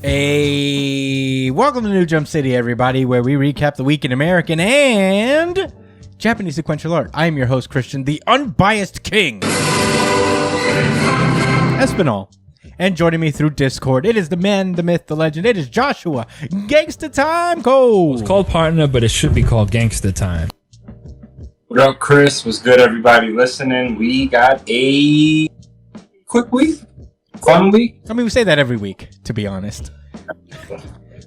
Hey, welcome to New Jump City, everybody, where we recap the week in American and Japanese sequential art. I am your host, Christian, the unbiased king, Espinal. And joining me through Discord, it is the man, the myth, the legend. It is Joshua. Gangsta Time Code. It's called Partner, but it should be called Gangsta Time. What up, Chris? What's good, everybody listening? We got a quick week. Fun week. I mean, we say that every week, to be honest.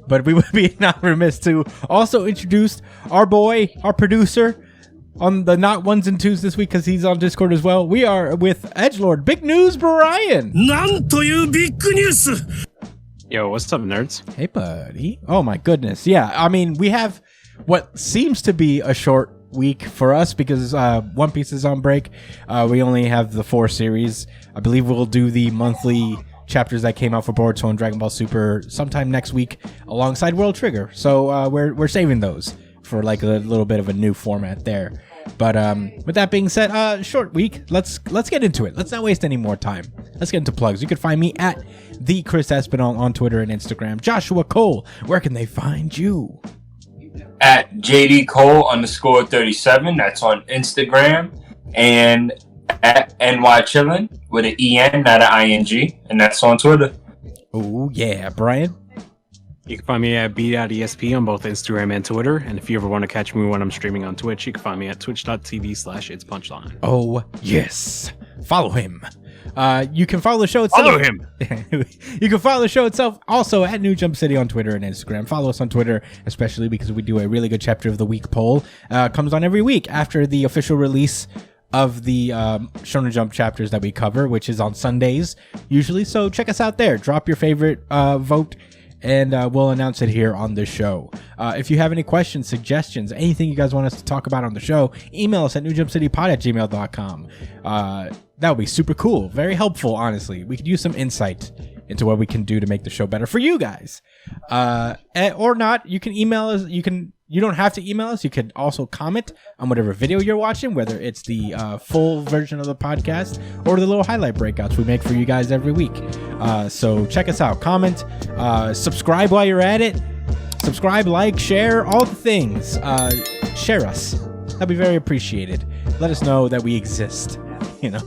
But we would be not remiss to also introduce our boy, our producer, on the not ones and twos this week because he's on Discord as well. We are with Edgelord Big News Brian. Nantoyu big news. Yo, what's up, nerds? Hey, buddy. Oh my goodness. Yeah, I mean, we have what seems to be a short week for us because One Piece is on break. We only have the 4 series. I believe we'll do the monthly chapters that came out for Boruto and Dragon Ball Super sometime next week alongside World Trigger. So we're saving those for like a little bit of a new format there. But with that being said, short week. Let's get into it. Let's not waste any more time. Let's get into plugs. You can find me at the Chris Espinal on Twitter and Instagram. Joshua Cole, where can they find you? At JD Cole_37. That's on Instagram. And at NY Chillin with an EN, not an ING. And that's on Twitter. Oh, yeah. Brian? You can find me at B.ESP on both Instagram and Twitter. And if you ever want to catch me when I'm streaming on Twitch, you can find me at twitch.tv/itspunchline. Oh, yes. Follow him. You can follow the show itself. Follow him. You can follow the show itself also at New Jump City on Twitter and Instagram. Follow us on Twitter, especially because we do a really good chapter of the week poll. Comes on every week after the official release of the Shonen Jump chapters that we cover, which is on Sundays usually. So check us out there. Drop your favorite vote, and we'll announce it here on the show. If you have any questions, suggestions, anything you guys want us to talk about on the show, email us at newjumpcitypod@gmail.com. That would be super cool. Very helpful, honestly. We could use some insight into what we can do to make the show better for you guys. Or not, you can email us. You don't have to email us. You could also comment on whatever video you're watching, whether it's the full version of the podcast or the little highlight breakouts we make for you guys every week. So check us out. Comment, subscribe while you're at it. Subscribe, like, share, all the things. Share us. That'd be very appreciated. Let us know that we exist. You know.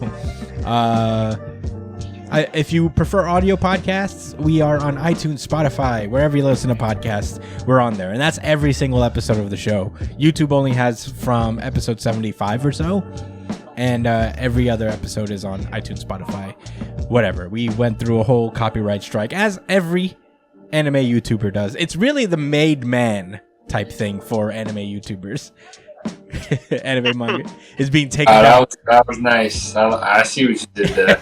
If you prefer audio podcasts, we are on iTunes, Spotify, wherever you listen to podcasts, we're on there. And that's every single episode of the show. YouTube only has from episode 75 or so. And every other episode is on iTunes, Spotify, whatever. We went through a whole copyright strike, as every anime YouTuber does. It's really the made man type thing for anime YouTubers. Anime manga is being taken down. That was nice. I see what you did there.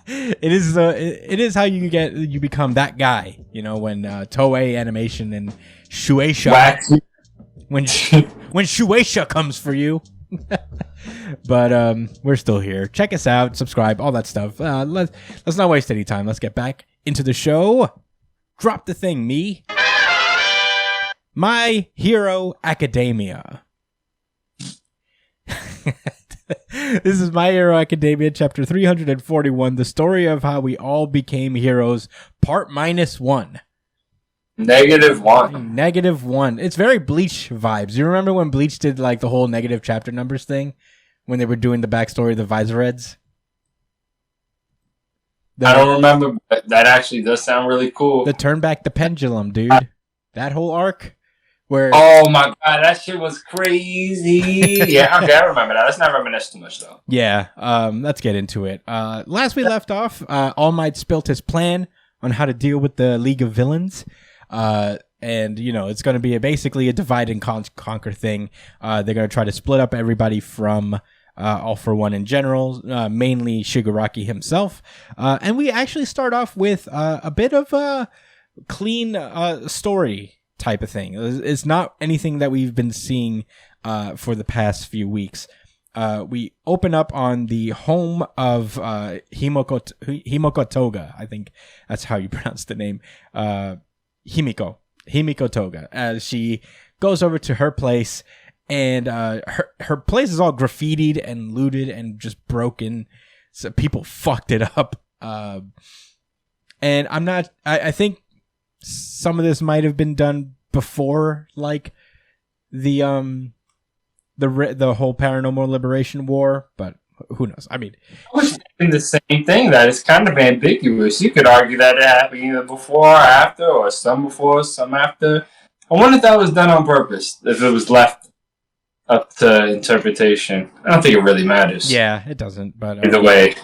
It is how you become that guy, you know, when Toei Animation and Shueisha when Shueisha comes for you. But we're still here. Check us out, subscribe, all that stuff. Let's not waste any time. Let's get back into the show. Drop the thing, me. My Hero Academia. This is My Hero Academia, chapter 341, the story of how we all became heroes, part -1. -1. -1. It's very Bleach vibes. You remember when Bleach did like the whole negative chapter numbers thing? When they were doing the backstory of the Visoreds? I don't remember, but that actually does sound really cool. The Turn Back the Pendulum, dude. That whole arc. Where, oh my god, that shit was crazy. Yeah, okay, I remember that. Let's not reminisce too much, though. Yeah, let's get into it. Last we left off, All Might spilt his plan on how to deal with the League of Villains. And, you know, it's going to be basically a divide and conquer thing. They're going to try to split up everybody from All For One in general, mainly Shigaraki himself. And we actually start off with a bit of a clean story type of thing. It's not anything that we've been seeing for the past few weeks. We open up on the home of Himiko Toga. I think that's how you pronounce the name. Himiko Toga. As she goes over to her place, and her place is all graffitied and looted and just broken. So people fucked it up. And I think some of this might have been done before, like the whole paranormal liberation war, but who knows? I mean, I was thinking the same thing, that it's kind of ambiguous. You could argue that it happened either before or after, or some before, some after. I wonder if that was done on purpose, if it was left up to interpretation. I don't think it really matters. Yeah, it doesn't, but either way,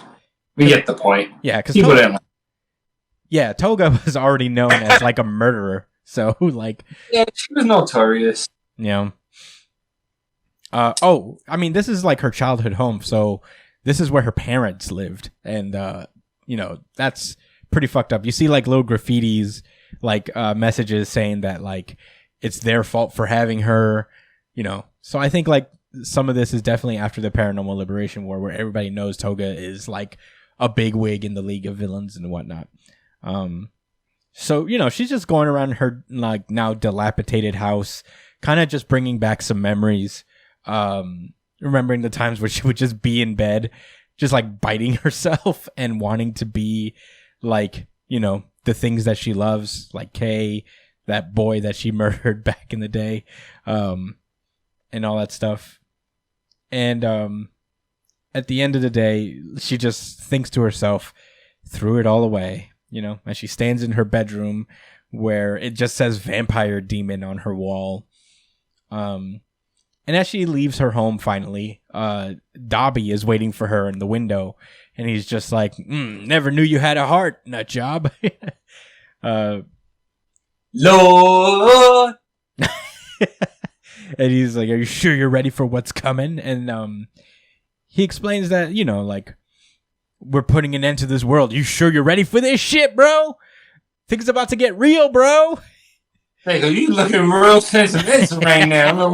we get the point. Yeah, because people didn't. Yeah, Toga was already known as like a murderer, so like. Yeah, she was notorious. Yeah. I mean, this is like her childhood home, so this is where her parents lived, and that's pretty fucked up. You see like little graffitis, like messages saying that like it's their fault for having her, So I think like some of this is definitely after the paranormal liberation war, where everybody knows Toga is like a big wig in the League of Villains and whatnot. So she's just going around her like now dilapidated house, kind of just bringing back some memories. Remembering the times where she would just be in bed, just like biting herself and wanting to be like, the things that she loves, like Kay, that boy that she murdered back in the day, and all that stuff. And at the end of the day, she just thinks to herself, threw it all away, as she stands in her bedroom where it just says vampire demon on her wall. And as she leaves her home finally, Dobby is waiting for her in the window, and he's just like, never knew you had a heart, nut job. Lord! And he's like, are you sure you're ready for what's coming? And he explains that, like, we're putting an end to this world. You sure you're ready for this shit, bro? Things about to get real, bro. Hey, you looking real sentimental right now. A little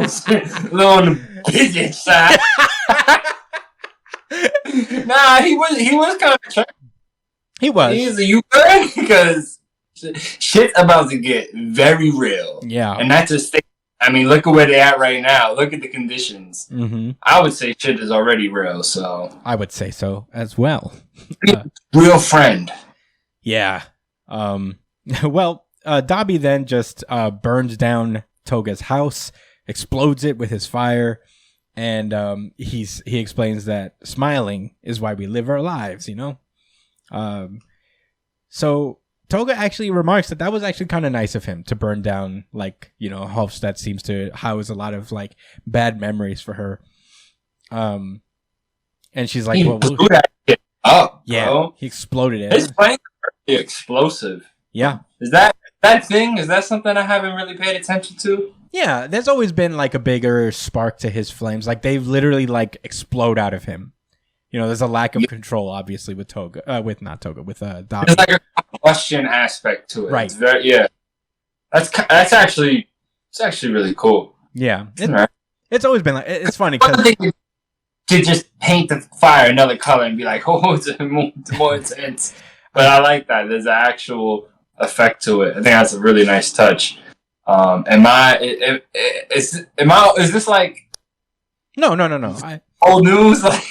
on the business side. Nah, he was kind of tricky. He was. He's a you because shit's about to get very real. Yeah. And that's just, I mean, look at where they're at right now. Look at the conditions. Mm-hmm. I would say shit is already real, so. I would say so as well. Real friend. Yeah. Well, Dobby then just burns down Toga's house, explodes it with his fire, and he explains that smiling is why we live our lives, So Toga actually remarks that was actually kind of nice of him to burn down, like, a house that seems to house a lot of like bad memories for her. And she's like, "Well, blew that shit up, yeah, bro. He exploded it. His flames are pretty explosive. Yeah, is that thing? Is that something I haven't really paid attention to? Yeah, there's always been like a bigger spark to his flames. Like they literally like explode out of him. There's a lack of control, obviously, with Dobby. There's like a combustion aspect to it. Right. It's very, That's actually really cool. Yeah. It's always been like, it's funny because to just paint the fire another color and be like, oh, it's more intense. But I like that. There's an actual effect to it. I think that's a really nice touch. Is this like no old news? Like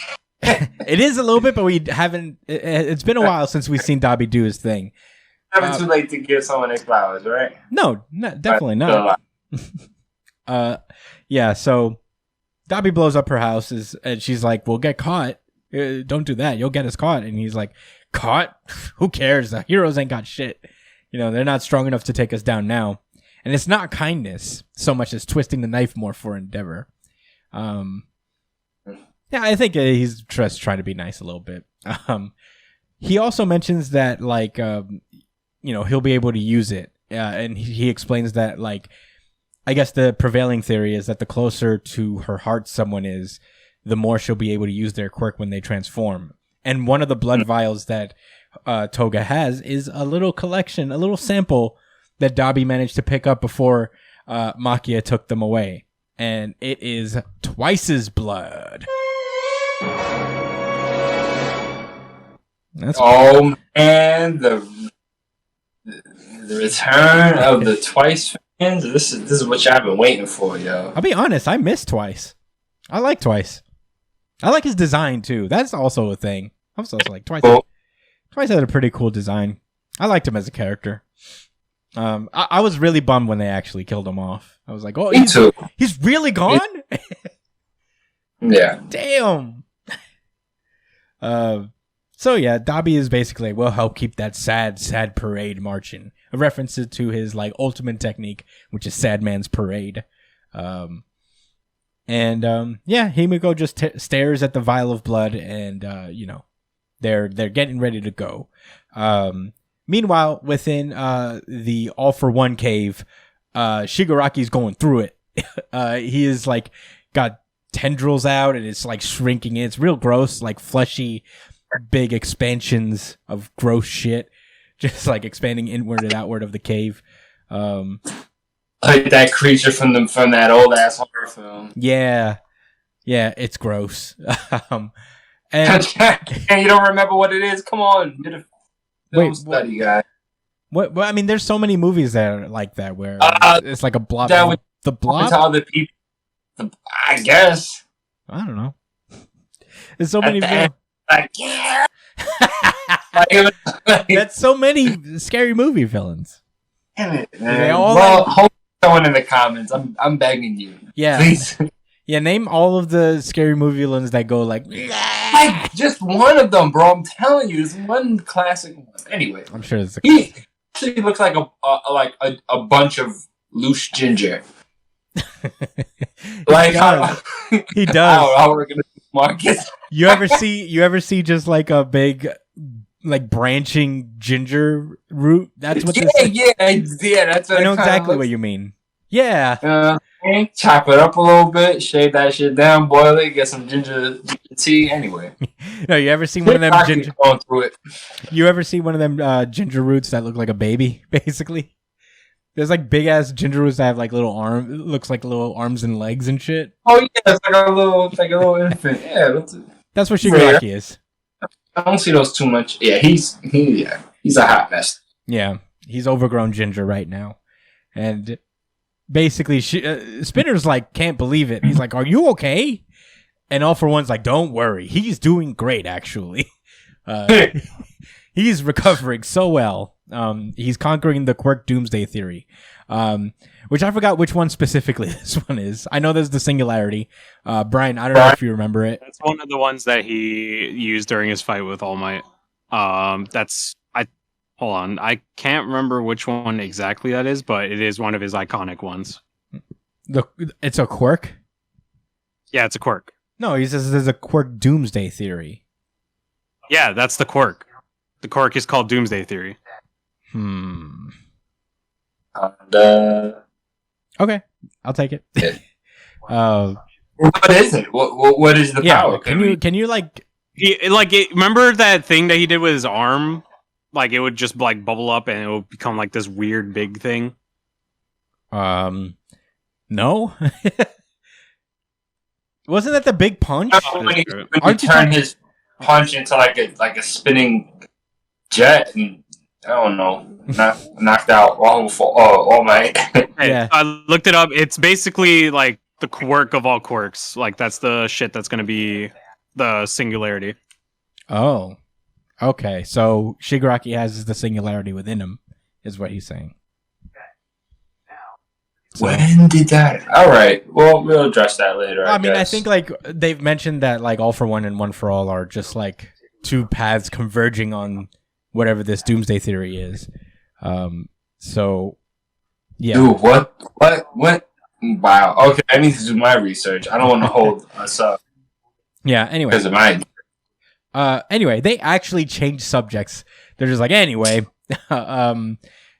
it is a little bit, but we haven't. It's been a while since we've seen Dobby do his thing. Never too late to give someone their flowers, right? No, definitely not. Yeah. So Dobby blows up her house, and she's like, "We'll get caught. Don't do that. You'll get us caught." And he's like, "Caught? Who cares? The heroes ain't got shit. They're not strong enough to take us down now." And it's not kindness so much as twisting the knife more for endeavor. Yeah, I think he's just trying to be nice a little bit. He also mentions that, like, he'll be able to use it. And he explains that, like, I guess the prevailing theory is that the closer to her heart someone is, the more she'll be able to use their quirk when they transform. And one of the blood vials that Toga has is a little collection, a little sample that Dobby managed to pick up before Makia took them away. And it is Twice's blood. And the return of the Twice fans. This is what y'all been waiting for, yo. I'll be honest, I miss Twice. I like Twice. I like his design too. That's also a thing. I'm also like Twice. Cool. Twice had a pretty cool design. I liked him as a character. I was really bummed when they actually killed him off. I was like, oh, Me too. he's really gone? Yeah. Damn. So yeah, Dabi is basically like, we'll help keep that sad parade marching. A reference to his like ultimate technique, which is Sad Man's Parade. Yeah, Himiko just stares at the vial of blood, and they're getting ready to go. Meanwhile, within the All for One cave, Shigaraki's going through it. He is like got tendrils out, and it's like shrinking. It's real gross, like fleshy, big expansions of gross shit, just like expanding inward and outward of the cave. Like that creature from that old ass horror film. Yeah, it's gross. And you don't remember what it is? Come on, you're the film study guy. What? I mean, there's so many movies that are like that where it's like a blob. The Blob. To other people, I guess. I don't know. There's so many. Like, yeah. That's so many scary movie villains. Damn it, man. They all hope someone in the comments. I'm begging you. Yeah. Please. Yeah, name all of the scary movie villains that go like just one of them, bro. I'm telling you, it's one classic one. Anyway, I'm sure it's he actually looks like a bunch of loose ginger. Like he does. How we're gonna market. You ever see just like a big like branching ginger root? That's what this is. Yeah. That's what I know exactly what you mean. Yeah. Chop it up a little bit, shave that shit down, boil it, get some ginger tea. Anyway, no, you ever seen one of them ginger? Going through it. You ever see one of them ginger roots that look like a baby? Basically, there's like big ass ginger roots that have like little arm. It looks like little arms and legs and shit. Oh yeah, it's like a little infant. Yeah, that's what Shigaraki is. I don't see those too much. Yeah, he's a hot mess. Yeah, he's overgrown ginger right now, and basically, Spinner's like can't believe it. He's like, "Are you okay?" And All for One's like, "Don't worry, he's doing great. Actually, he's recovering so well. He's conquering the quirk Doomsday Theory, which I forgot which one specifically this one is. I know there's the Singularity. Brian, I don't know if you remember it. That's one of the ones that he used during his fight with All Might. Hold on. I can't remember which one exactly that is, but it is one of his iconic ones. It's a quirk? Yeah, it's a quirk. No, he says there's a quirk Doomsday Theory. Yeah, that's the quirk. The quirk is called Doomsday Theory. Okay, I'll take it. What is it? What is the power? Can you like... remember that thing that he did with his arm? Like, it would just, like, bubble up and it would become, like, this weird big thing? No? Wasn't that the big punch? When you turn his punch into, like a spinning jet and, I don't know, knocked out All Might. Yeah. I looked it up. It's basically, like, the quirk of all quirks. Like, that's the shit that's going to be the Singularity. Oh. Okay, so Shigaraki has the Singularity within him, is what he's saying. So, when did that? All right, well, we'll address that later. I mean, I think like they've mentioned that like All for One and One for All are just like two paths converging on whatever this Doomsday Theory is. So, yeah. Dude, what? Wow. Okay, I need to do my research. I don't want to hold us up. Yeah. Anyway, because of my. Anyway, they actually changed subjects. They're just like, anyway,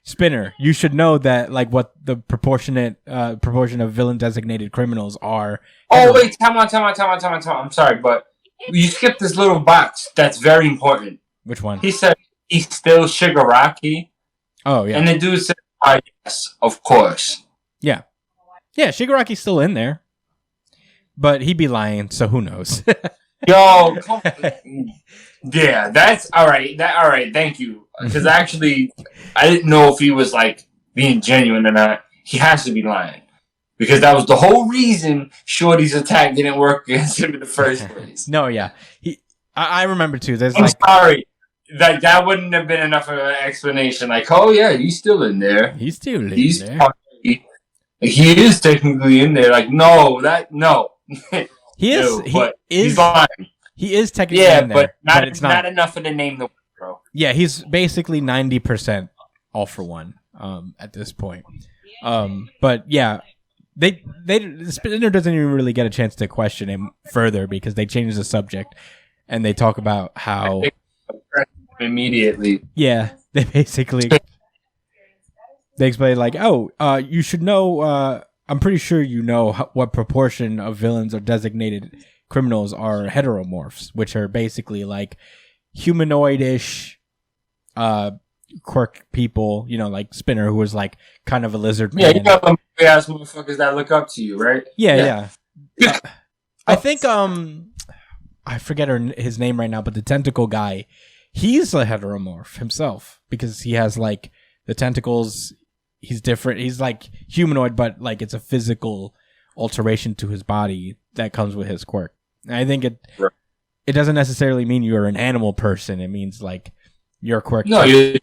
Spinner, you should know that like what the proportion of villain designated criminals are. Oh wait, time on. I'm sorry, but you skipped this little box. That's very important. Which one? He said he's still Shigaraki. Oh yeah. And the dude said, yes, of course. Yeah. Yeah, Shigaraki's still in there. But he'd be lying, so who knows? Yo, come on. Yeah, that's all right. All right, thank you. Because actually, I didn't know if he was like being genuine or not. He has to be lying because that was the whole reason Shorty's attack didn't work against him in the first place. No, yeah, I remember too. I'm sorry. like that wouldn't have been enough of an explanation. Like, oh yeah, he's still in there. He's still in He's there. probably, he is technically in there. Like, no. He is. He's lying. He is technically in there, but it's not enough for the name the bro. Yeah, he's basically 90% all for one at this point. But yeah, Spinner doesn't even really get a chance to question him further because they change the subject and they talk about how immediately. Yeah, they basically they explain like, oh, you should know. I'm pretty sure you know what proportion of villains or designated criminals are heteromorphs, which are basically like humanoid-ish quirk people, you know, like Spinner, who was like kind of a lizard man. Yeah, you know them big ass motherfuckers that look up to you, right? Yeah. I think I forget his name right now, but the tentacle guy, he's a heteromorph himself because he has like the tentacles. He's different. He's like humanoid, but like it's a physical alteration to his body that comes with his quirk. And I think it doesn't necessarily mean you're an animal person. It means like your quirk. No, you're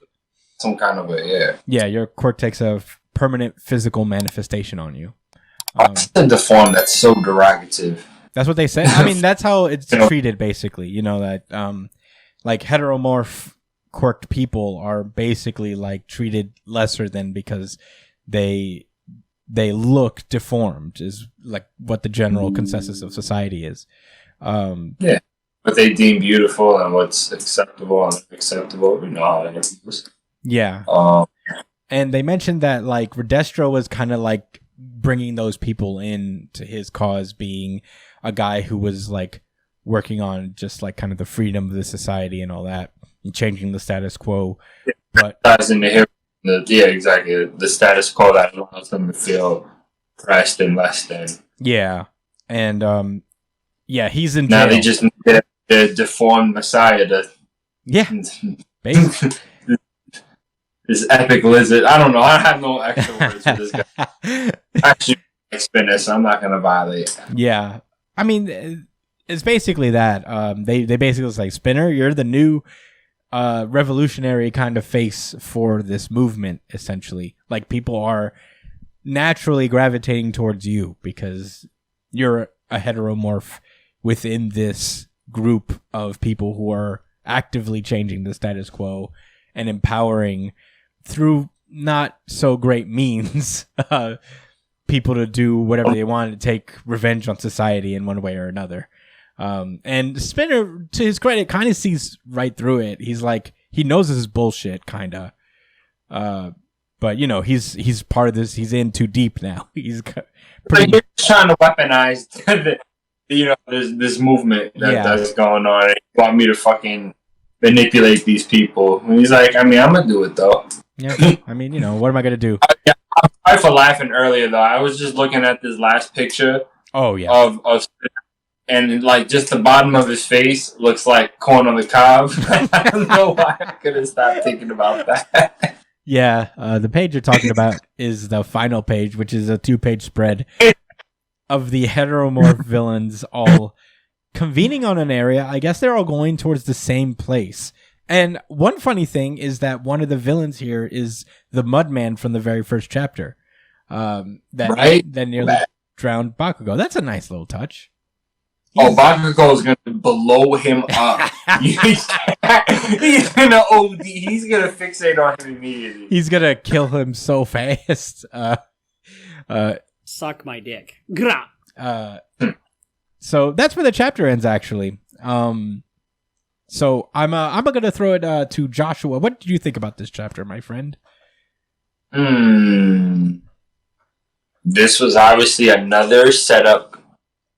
some kind of a Yeah, your quirk takes a permanent physical manifestation on you. The form that's so derogative. That's what they say. I mean, that's how it's treated, basically. You know that like heteromorph quirked people are basically like treated lesser than because they look deformed is like what the general consensus of society is. Yeah, what they deem beautiful and what's acceptable and unacceptable. We know how it is. Yeah. And they mentioned that like Redestro was kind of like bringing those people in to his cause, being a guy who was like working on just like kind of the freedom of the society and all that. And changing the status quo, but exactly the status quo that allows them to feel pressed and less than. Yeah, and he's in now. jail. They just need the deformed messiah to basically. This epic lizard. I don't know. I have no extra words for this guy. Actually, Spinner, so I'm not gonna violate. Yeah, I mean, it's basically that. They basically was like, Spinner, you're the new revolutionary kind of face for this movement, essentially. Like, people are naturally gravitating towards you because you're a heteromorph within this group of people who are actively changing the status quo and empowering through not so great means people to do whatever they want to take revenge on society in one way or another. And Spinner, to his credit, kind of sees right through it. He's like, he knows this is bullshit, kind of. But you know, he's part of this. He's in too deep now. He's you're trying to weaponize this movement that's going on. And you want me to fucking manipulate these people? And he's like, I mean, I'm gonna do it though. Yeah, I mean, you know, what am I gonna do? I'm sorry for laughing earlier though. I was just looking at this last picture. Oh yeah. Of and like just the bottom of his face looks like corn on the cob. I don't know why I couldn't stop thinking about that. Yeah, the page you're talking about is the final page, which is a 2-page spread of the heteromorph villains all convening on an area. I guess they're all going towards the same place. And one funny thing is that one of the villains here is the Mudman from the very first chapter. That nearly drowned Bakugo. That's a nice little touch. Bakugo is going to blow him up. He's going to OD. He's going to fixate on him immediately. He's going to kill him so fast. Suck my dick. Gra. So that's where the chapter ends, actually. So I'm going to throw it to Joshua. What did you think about this chapter, my friend? This was obviously another setup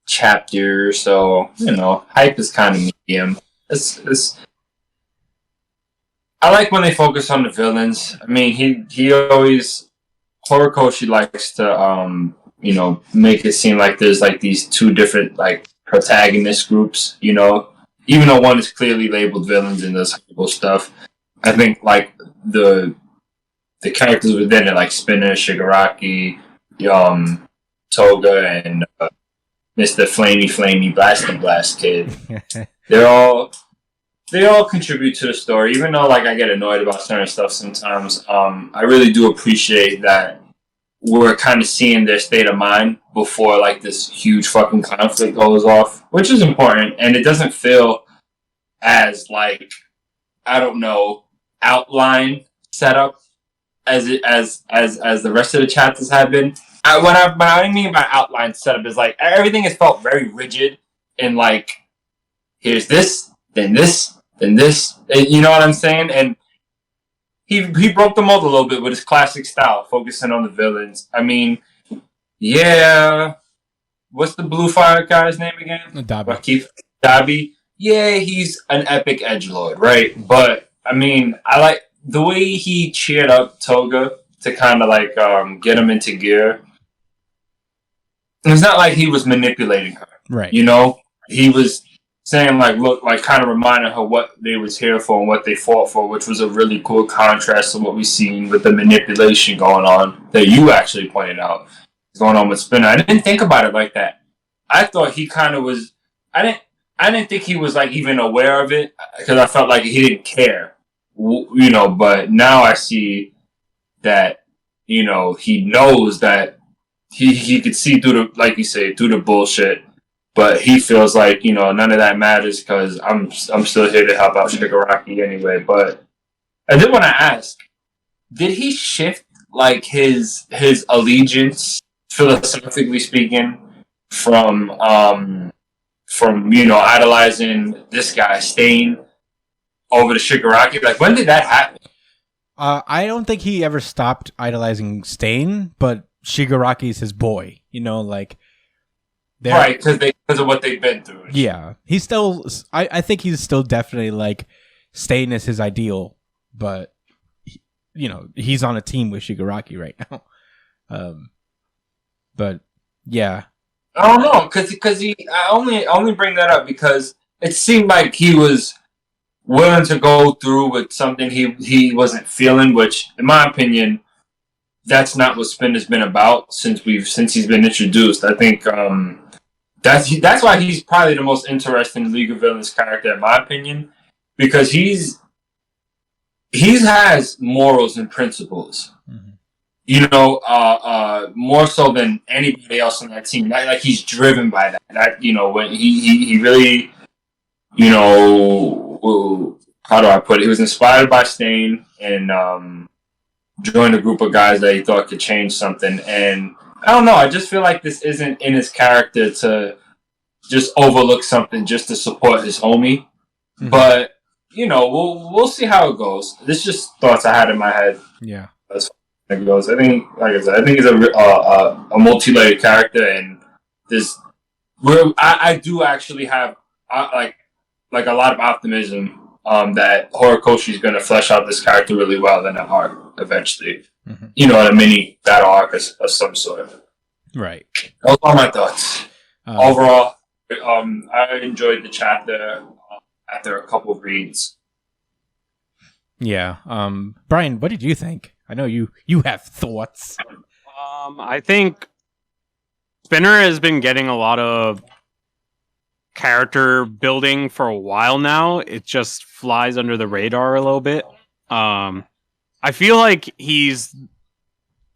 chapter, so you know, hype is kind of medium. I like when they focus on the villains. I mean, he always Horikoshi likes to make it seem like there's like these two different like protagonist groups, you know, even though one is clearly labeled villains and does horrible stuff. I think like the characters within it, like Spinner, Shigaraki, Toga, and Mr. Flamey Blast Kid. They're all they all contribute to the story. Even though like I get annoyed about certain stuff sometimes, I really do appreciate that we're kind of seeing their state of mind before like this huge fucking conflict goes off, which is important, and it doesn't feel as like, I don't know, outline setup as the rest of the chapters have been. What I mean by outline setup is like everything has felt very rigid and like here's this, then this, then this. You know what I'm saying? And he broke the mold a little bit with his classic style, focusing on the villains. I mean, yeah. What's the blue fire guy's name again? Dabi. Yeah, he's an epic edgelord, right? But I mean, I like the way he cheered up Toga to kind of like get him into gear. It's not like he was manipulating her, right? You know, he was saying like, look, like kind of reminding her what they was here for and what they fought for, which was a really cool contrast to what we seen with the manipulation going on that you actually pointed out going on with Spinner. I didn't think about it like that. I thought he kind of was. I didn't think he was like even aware of it because I felt like he didn't care, you know. But now I see that, you know, he knows that he could see through the, like you say, through the bullshit. But he feels like, you know, none of that matters because I'm still here to help out Shigaraki anyway. But I did want to ask, did he shift like his allegiance, philosophically speaking, from you know, idolizing this guy Stain over to Shigaraki? Like, when did that happen? I don't think he ever stopped idolizing Stain, but Shigaraki's his boy. You know, like, right, because of what they've been through. Yeah, he's still. I think he's still definitely like Stain is his ideal, but you know, he's on a team with Shigaraki right now. But yeah. I don't know, because I only bring that up because it seemed like he was willing to go through with something he wasn't feeling, which, in my opinion, that's not what Spin has been about since he's been introduced. I think that's why he's probably the most interesting League of Villains character, in my opinion, because he has morals and principles. Mm-hmm. You know, more so than anybody else on that team. Like he's driven by that. That, you know, when he really, you know, how do I put it? He was inspired by Stain and joined a group of guys that he thought could change something. And I don't know. I just feel like this isn't in his character to just overlook something just to support his homie. Mm-hmm. But you know, we'll see how it goes. This is just thoughts I had in my head. Yeah. It goes. I think, like I said, I think he's a multi-layered character, and I do actually have like a lot of optimism that Horikoshi is going to flesh out this character really well in that arc eventually. Mm-hmm. You know, in a mini battle arc of some sort. Right. Those are my thoughts. Overall, I enjoyed the chapter after a couple of reads. Yeah. Brian, what did you think? I know you have thoughts. I think Spinner has been getting a lot of character building for a while now. It just flies under the radar a little bit. I feel like he's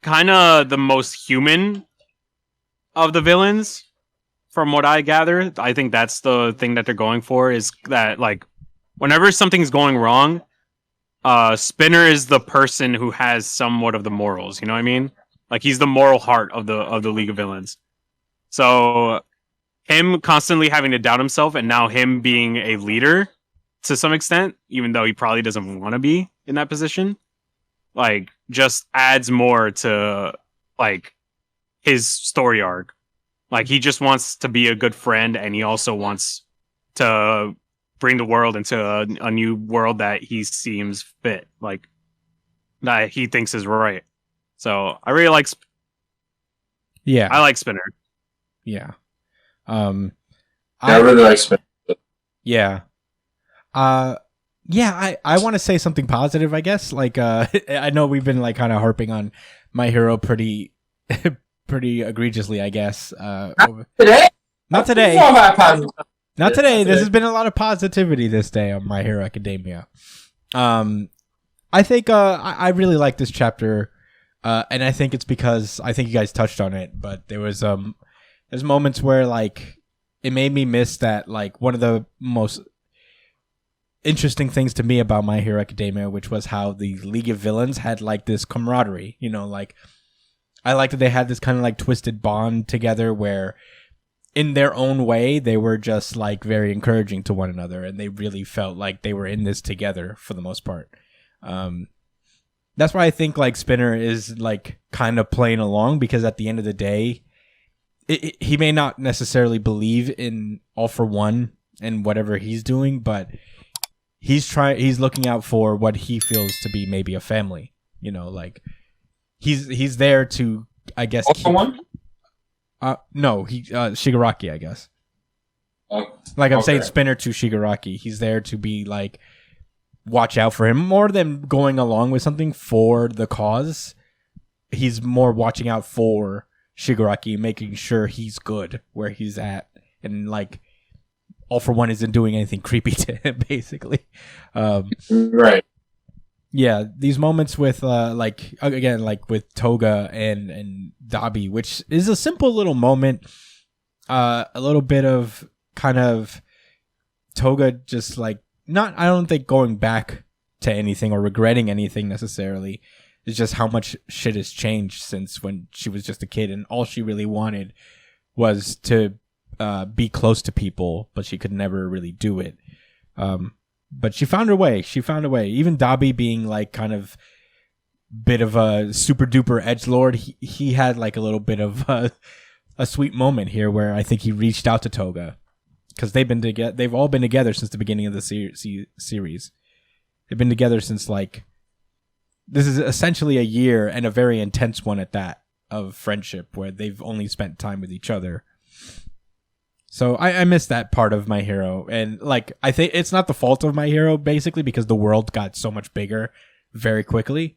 kind of the most human of the villains, from what I gather. I think that's the thing that they're going for, is that like whenever something's going wrong, Spinner is the person who has somewhat of the morals, you know what I mean? Like he's the moral heart of the League of Villains. So him constantly having to doubt himself, and now him being a leader to some extent, even though he probably doesn't want to be in that position, like just adds more to like his story arc. Like he just wants to be a good friend, and he also wants to bring the world into a new world that he seems fit, like that he thinks is right. So I really like. I like Spinner. Yeah. I really like Spinner. Yeah. I want to say something positive, I guess. Like, I know we've been like kind of harping on My Hero pretty egregiously, I guess. Not today. Not today. Not today. This has been a lot of positivity this day on My Hero Academia. I think I really like this chapter, and I think it's because I think you guys touched on it, but there's moments where like it made me miss that like one of the most interesting things to me about My Hero Academia, which was how the League of Villains had like this camaraderie. You know, like I like that they had this kind of like twisted bond together where in their own way they were just like very encouraging to one another, and they really felt like they were in this together for the most part. That's why I think like Spinner is like kind of playing along, because at the end of the day he may not necessarily believe in All for One and whatever he's doing, but he's looking out for what he feels to be maybe a family, you know, like he's there to, I guess, All for One? No, Shigaraki, I guess. Like I'm saying Spinner to Shigaraki. He's there to be like, watch out for him more than going along with something for the cause. He's more watching out for Shigaraki, making sure he's good where he's at, and like All for One isn't doing anything creepy to him, basically. Right. Yeah, these moments with like again, like with Toga and Dabi, which is a simple little moment, a little bit of kind of Toga just like not, I don't think going back to anything or regretting anything necessarily. It's just how much shit has changed since when she was just a kid, and all she really wanted was to be close to people, but she could never really do it. But she found her way. Even Dabi being like kind of bit of a super duper edgelord, he had like a little bit of a sweet moment here where I think he reached out to Toga, because they've all been together since the beginning of the series. They've been together since like, this is essentially a year, and a very intense one at that, of friendship where they've only spent time with each other. So I miss that part of My Hero, and like I think it's not the fault of My Hero basically, because the world got so much bigger very quickly.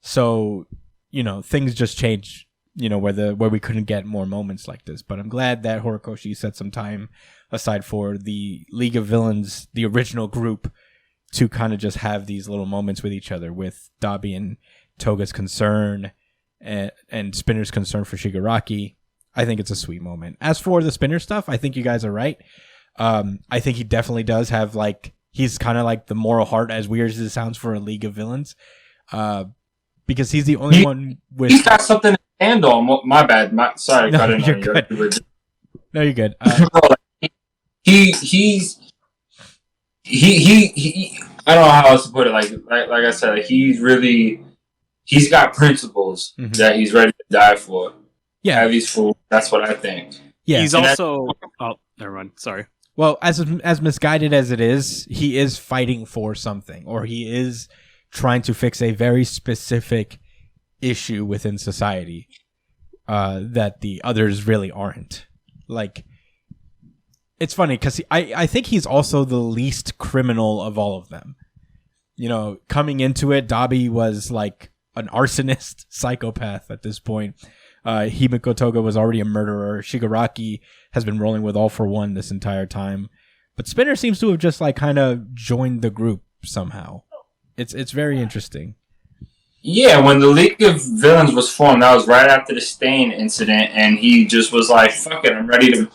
So, you know, things just changed, you know, where we couldn't get more moments like this. But I'm glad that Horikoshi set some time aside for the League of Villains, the original group, to kind of just have these little moments with each other, with Dabi and Toga's concern and Spinner's concern for Shigaraki. I think it's a sweet moment. As for the Spinner stuff, I think you guys are right. I think he definitely does have like, he's kind of like the moral heart, as weird as it sounds for a League of Villains, because he's the only one with. He's got something to stand on. My bad. Sorry, no, you're good. No, you're good. He's I don't know how else to put it. Like I said, he's got principles that he's ready to die for. Yeah, have these fools. That's what I think. Yeah, he's also. Never mind. Sorry. Well, as misguided as it is, he is fighting for something, or he is trying to fix a very specific issue within society that the others really aren't. Like, it's funny because I think he's also the least criminal of all of them. You know, coming into it, Dabi was like an arsonist psychopath at this point. Himiko Toga was already a murderer. Shigaraki has been rolling with All for One this entire time. But Spinner seems to have just like kind of joined the group somehow. It's very interesting. Yeah, when the League of Villains was formed, that was right after the Stain incident, and he just was like, fuck it, I'm ready to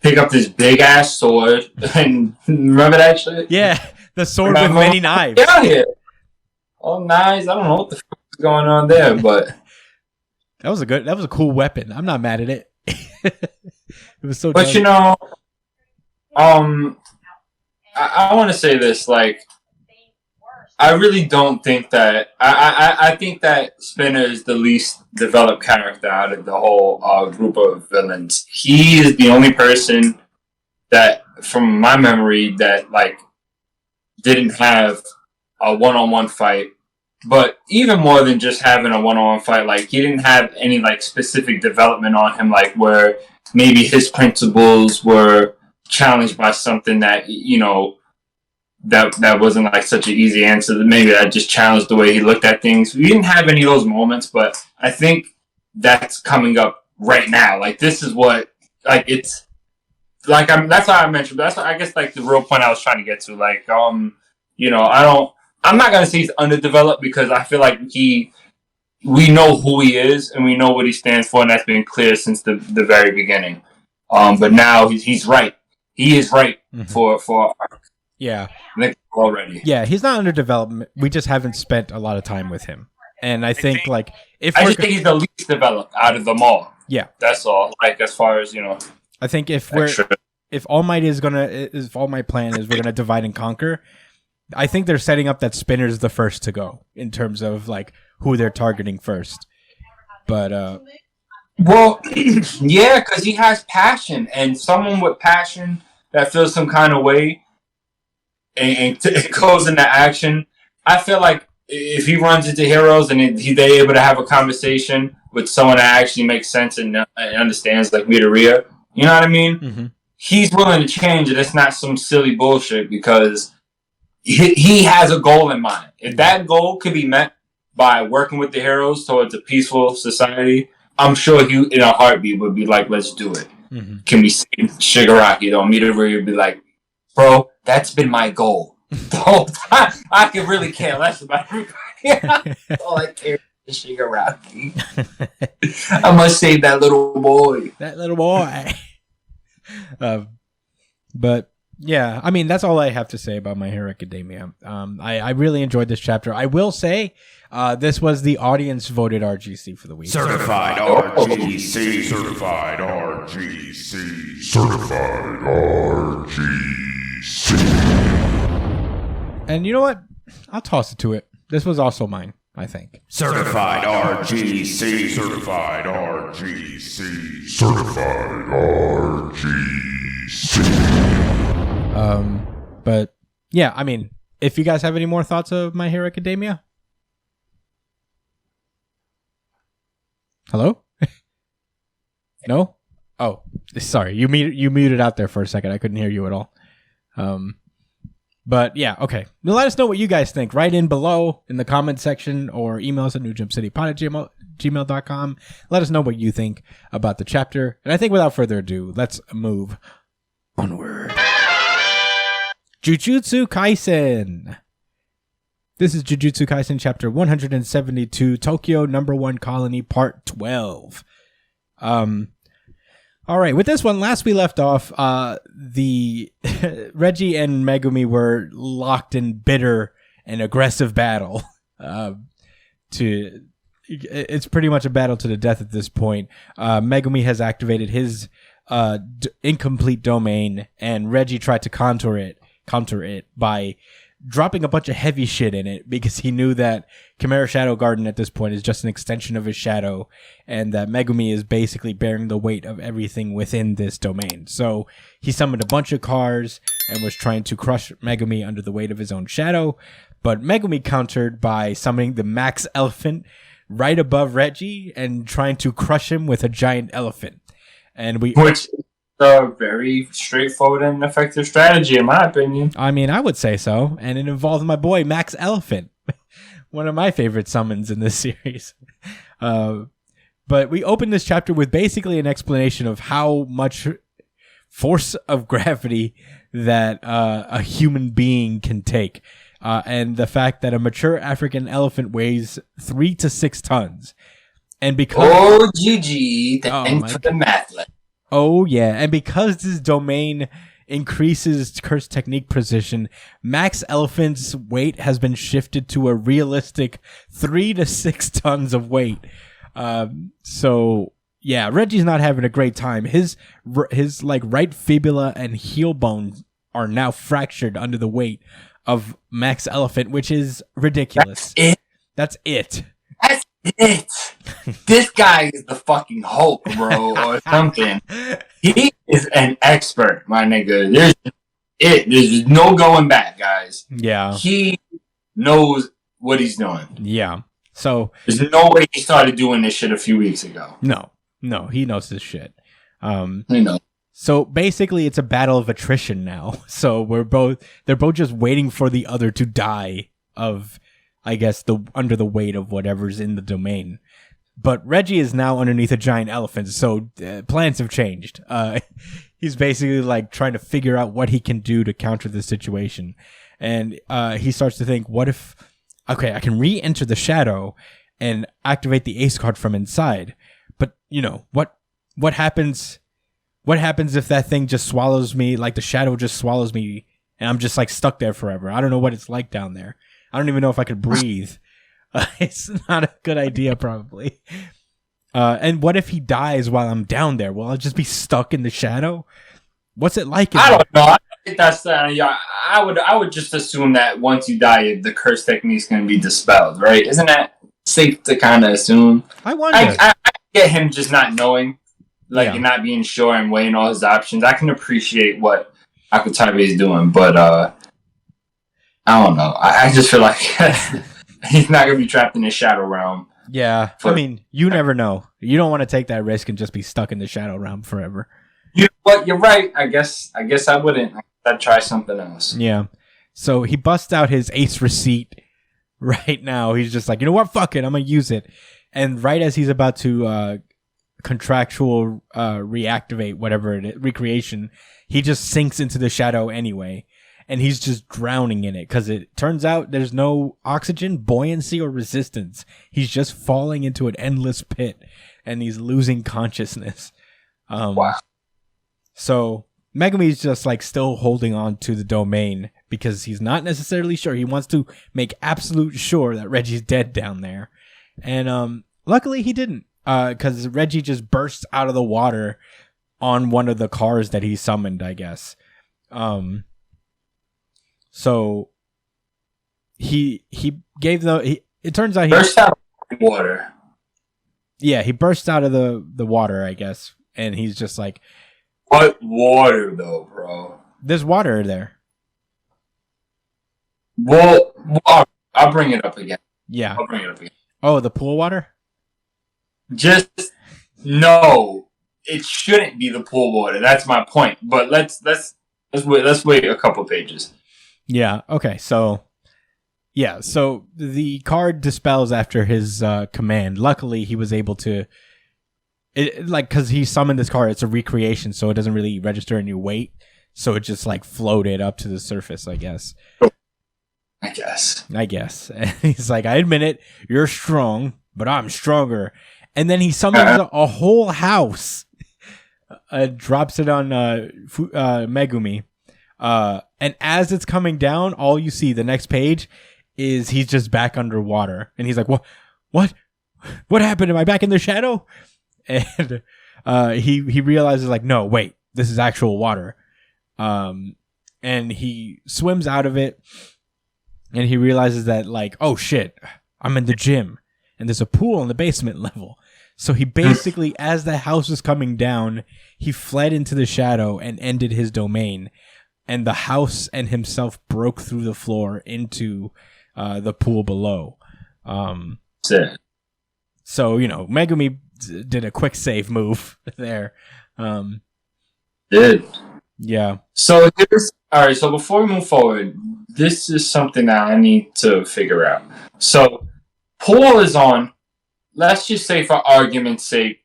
pick up this big ass sword. And remember that shit? Yeah, the sword with many knives. Get out here. All knives. I don't know what the fuck is going on there, but that was a cool weapon. I'm not mad at it. It was so. But dumb. You know, I want to say this. Like, I really don't think that. I think that Spinner is the least developed character out of the whole group of villains. He is the only person that, from my memory, that like didn't have a one-on-one fight. But even more than just having a one-on-one fight, like he didn't have any like specific development on him, like where maybe his principles were challenged by something that, you know, that wasn't like such an easy answer. Maybe that just challenged the way he looked at things. We didn't have any of those moments, but I think that's coming up right now. Like this is what, like it's like that's how I mentioned. That's I guess like the real point I was trying to get to. Like, you know, I'm not gonna say he's underdeveloped because I feel like we know who he is and we know what he stands for, and that's been clear since the very beginning. But now he's right. He is right for yeah already. Yeah, he's not underdeveloped. We just haven't spent a lot of time with him, and I think like I just think he's the least developed out of them all. Yeah, that's all. Like as far as I think if All Might plan is we're gonna divide and conquer. I think they're setting up that Spinner's the first to go in terms of like who they're targeting first. But well, yeah, because he has passion, and someone with passion that feels some kind of way and it goes into action. I feel like if he runs into heroes and they're able to have a conversation with someone that actually makes sense and understands, like Midoriya, you know what I mean? Mm-hmm. He's willing to change, and it's not some silly bullshit because he has a goal in mind. If that goal could be met by working with the heroes towards a peaceful society, I'm sure he, in a heartbeat, would be like, let's do it. Mm-hmm. Can we save Shigaraki? Though Midoriya would be like, bro, that's been my goal the whole time. I could really care less about everybody. All I care is Shigaraki. I must save that little boy. That little boy. But yeah, I mean, that's all I have to say about My Hero Academia. I really enjoyed this chapter. I will say, this was the audience voted RGC for the week. Certified RGC. Certified RGC. Certified RGC. And you know what? I'll toss it to it. This was also mine, I think. Certified RGC. Certified RGC. Certified RGC. But yeah, I mean, if you guys have any more thoughts of My Hero Academia? Hello? No? Oh, sorry. You muted out there for a second. I couldn't hear you at all. But yeah, okay. Now let us know what you guys think. Write in below in the comment section or email us at newjumpcitypod@gmail.com. Let us know what you think about the chapter. And I think without further ado, let's move onward. Jujutsu Kaisen. This is Jujutsu Kaisen chapter 172, Tokyo Number 1 Colony, part 12. All right, with this one, last we left off, the Reggie and Megumi were locked in bitter and aggressive battle. It's pretty much a battle to the death at this point. Megumi has activated his incomplete domain, and Reggie tried to counter it by dropping a bunch of heavy shit in it because he knew that Chimera Shadow Garden at this point is just an extension of his shadow, and that Megumi is basically bearing the weight of everything within this domain. So he summoned a bunch of cars and was trying to crush Megumi under the weight of his own shadow, but Megumi countered by summoning the Max Elephant right above Reggie and trying to crush him with a giant elephant. And which a very straightforward and effective strategy, in my opinion. I mean, I would say so. And it involved my boy, Max Elephant. One of my favorite summons in this series. But we open this chapter with basically an explanation of how much force of gravity that a human being can take. And the fact that a mature African elephant weighs 3 to 6 tons. And because... Oh, GG. Thanks for the math lesson. Oh, yeah. And because this domain increases curse technique precision, Max Elephant's weight has been shifted to a realistic 3 to 6 tons of weight. So, yeah, Reggie's not having a great time. His like right fibula and heel bone are now fractured under the weight of Max Elephant, which is ridiculous. That's it. This guy is the fucking Hulk, bro, or something. He is an expert, my nigga. There's no going back, guys. Yeah. He knows what he's doing. Yeah. So there's no way he started doing this shit a few weeks ago. No, he knows this shit. He knows. So basically it's a battle of attrition now. So they're both just waiting for the other to die of, I guess, under the weight of whatever's in the domain. But Reggie is now underneath a giant elephant, so plans have changed. He's basically like trying to figure out what he can do to counter the situation. And he starts to think, what if, okay, I can re-enter the shadow and activate the ace card from inside. But, you know, what happens if that thing just swallows me, like the shadow just swallows me and I'm just like stuck there forever? I don't know what it's like down there. I don't even know if I could breathe. It's not a good idea, probably. And what if he dies while I'm down there? Will I just be stuck in the shadow? What's it like? I don't know. I think that's I would just assume that once you die, the curse technique is going to be dispelled, right? Isn't that safe to kind of assume? I wonder. I get him just not knowing, and not being sure and weighing all his options. I can appreciate what Akutabe is doing, but I don't know. I just feel like he's not going to be trapped in the shadow realm. Yeah, I mean, you never know. You don't want to take that risk and just be stuck in the shadow realm forever. You know what? You're right. I guess I wouldn't. I'd try something else. Yeah. So he busts out his ace receipt right now. He's just like, you know what? Fuck it. I'm going to use it. And right as he's about to contractual reactivate whatever it is, recreation, he just sinks into the shadow anyway. And he's just drowning in it because it turns out there's no oxygen, buoyancy, or resistance. He's just falling into an endless pit and he's losing consciousness. Wow. So Megumi's just like still holding on to the domain because he's not necessarily sure. He wants to make absolute sure that Reggie's dead down there. And luckily he didn't because Reggie just bursts out of the water on one of the cars that he summoned, I guess. So he gave it turns out he burst out of water. Yeah, he bursts out of the water, I guess, and he's just like, what water though, bro? There's water there. Well, I'll bring it up again. Yeah. I'll bring it up again. Oh, the pool water? No, it shouldn't be the pool water. That's my point. But let's wait a couple pages. Yeah. Okay. So the card dispels after his command. Luckily, he was able to, because he summoned this card. It's a recreation, so it doesn't really register any weight. So it just like floated up to the surface, I guess. I guess. And he's like, I admit it. You're strong, but I'm stronger. And then he summons a whole house. Drops it on Megumi. And as it's coming down, all you see the next page is he's just back underwater. And he's like, what happened? Am I back in the shadow? And he realizes like, no, wait, this is actual water. And he swims out of it and he realizes that like, oh shit, I'm in the gym and there's a pool in the basement level. So he basically, as the house was coming down, he fled into the shadow and ended his domain. And the house and himself broke through the floor into the pool below. So, Megumi did a quick save move there. Did. Yeah. So, all right, so before we move forward, this is something that I need to figure out. So, pool is on, let's just say for argument's sake,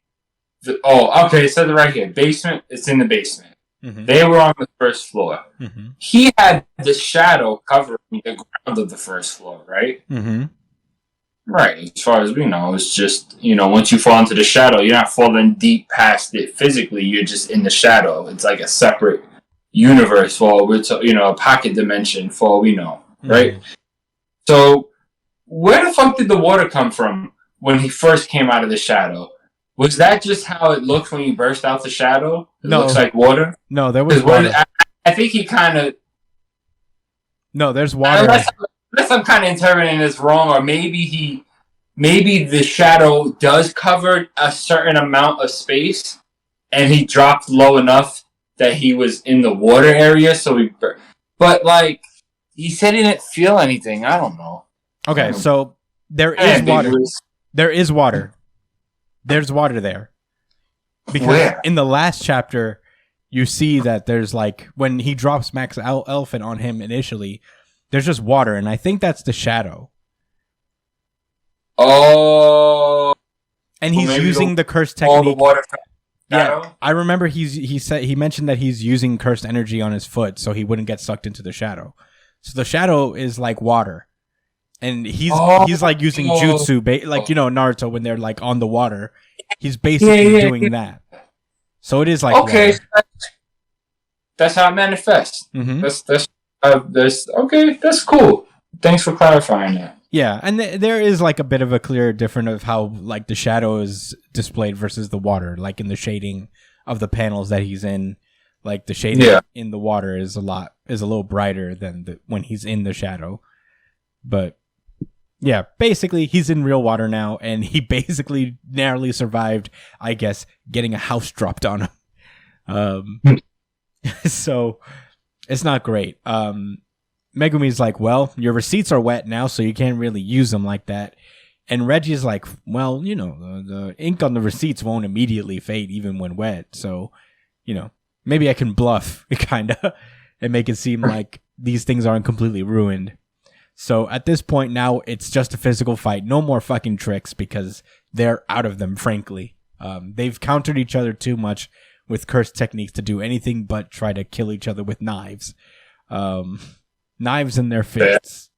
it says it right here. Basement, it's in the basement. Mm-hmm. They were on the first floor. Mm-hmm. He had the shadow covering the ground of the first floor, right? Mm-hmm. Right. As far as we know, it's just, once you fall into the shadow, you're not falling deep past it physically. You're just in the shadow. It's like a separate universe for, a pocket dimension for all we know, right? Mm-hmm. So, where the fuck did the water come from when he first came out of the shadow? Was that just how it looked when you burst out the shadow? It looks like water? No, there was water. I think he kind of... No, there's water. Unless I'm kind of interpreting this wrong, or maybe the shadow does cover a certain amount of space, and he dropped low enough that he was in the water area, but, like, he said he didn't feel anything. I don't know. Okay, so there is water. There is water. There's water there. Because Where? In the last chapter, you see that there's like, when he drops Max Elephant on him initially, there's just water, and I think that's the shadow. Oh. And he's maybe using the cursed all the technique. water. Yeah, I remember he mentioned that he's using cursed energy on his foot so he wouldn't get sucked into the shadow. So the shadow is like water, and he's like using jutsu, like Naruto when they're like on the water. He's basically doing that. So it is like water. That's how it manifests. Mm-hmm. That's cool. Thanks for clarifying that. Yeah, and there is like a bit of a clear difference of how like the shadow is displayed versus the water, like in the shading of the panels that he's in. Like the shading in the water is a little brighter than when he's in the shadow. But yeah, basically he's in real water now, and he basically narrowly survived, I guess, getting a house dropped on him. So it's not great. Megumi's like, well, your receipts are wet now, so you can't really use them like that. And Reggie's like, well, the ink on the receipts won't immediately fade even when wet. So, maybe I can bluff kind of and make it seem like these things aren't completely ruined. So at this point now, it's just a physical fight. No more fucking tricks because they're out of them, frankly. They've countered each other too much with cursed techniques to do anything but try to kill each other with knives. Knives in their fists.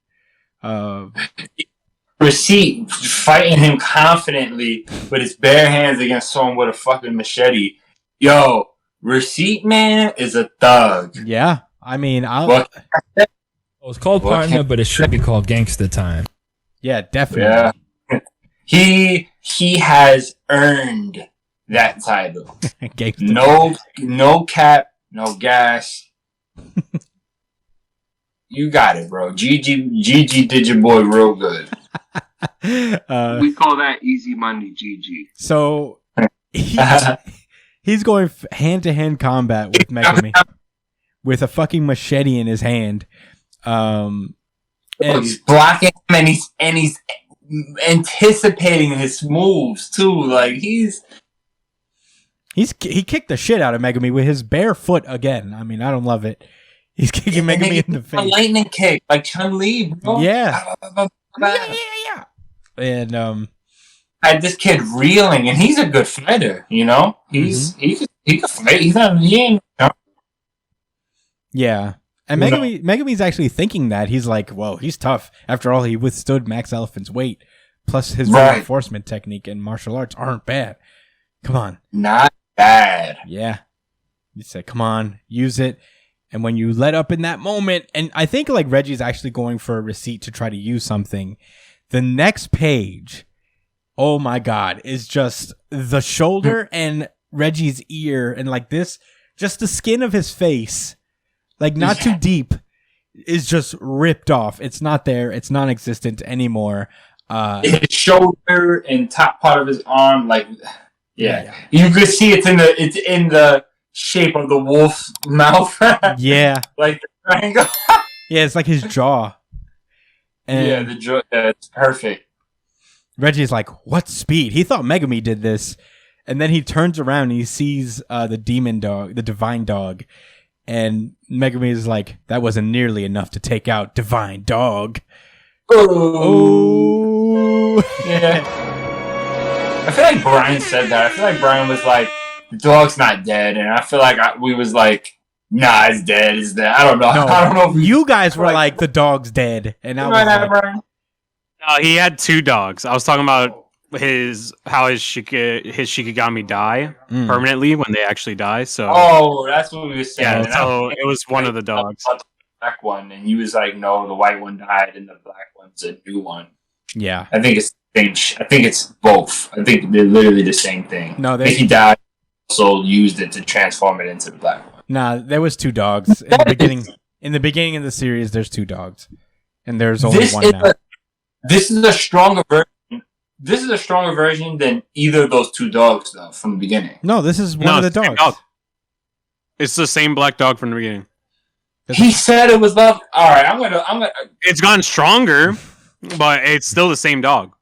Receipt fighting him confidently with his bare hands against someone with a fucking machete. Yo, Receipt man is a thug. Yeah, I mean, it's called partner, but it should be called gangster time. Yeah, definitely. Yeah, he has earned that title. No cap, no gas. You got it, bro. GG did your boy real good. We call that easy money, GG. So he's going hand-to-hand combat with Megumi with a fucking machete in his hand. And he's blocking him, and he's anticipating his moves too. Like he kicked the shit out of Megumi with his bare foot again. I mean, I don't love it. He's kicking Megumi in the face. A lightning kick, like Chun-Li, bro. Yeah. Yeah. And had this kid reeling, and he's a good fighter. He can fight. Yeah. And Megumi's actually thinking that. He's like, whoa, he's tough. After all, he withstood Max Elephant's weight. Plus his reinforcement technique and martial arts aren't bad. Come on. Not bad. Yeah. You say, come on, use it. And when you let up in that moment, and I think like Reggie's actually going for a receipt to try to use something. The next page, oh my God, is just the shoulder and Reggie's ear and like this, just the skin of his face, like not too deep, is just ripped off. It's not there. It's non-existent anymore. His shoulder and top part of his arm, like, yeah. You could see it's in the shape of the wolf's mouth. Yeah. Like the triangle. Yeah, it's like his jaw. And the jaw. It's perfect. Reggie's like, what speed? He thought Megumi did this. And then he turns around and he sees the demon dog, the divine dog. And Megumi is like, that wasn't nearly enough to take out divine dog. Oh. Yeah. I feel like Brian said that. I feel like Brian was like, the dog's not dead, and I feel like we was like, nah, it's dead, it's dead. I don't know. No, I don't know. If you guys were like, the dog's dead, and I was like, Brian? No, he had two dogs. I was talking about his Shikigami die permanently when they actually die. So that's what we were saying. Yeah, so it was one of the dogs. The black one, and he was like, no, the white one died, and the black one's a new one. Yeah, I think it's I think it's both. I think they're literally the same thing. No, I think he died. Also used it to transform it into the black one. Nah, there was two dogs in the beginning. In the beginning of the series, there's two dogs, and there's only one now. This is a stronger version. This is a stronger version than either of those two dogs, though, from the beginning. No, this is one of the dogs. It's the same black dog from the beginning. He said it was love. All right, I'm gonna. It's gotten stronger, but it's still the same dog.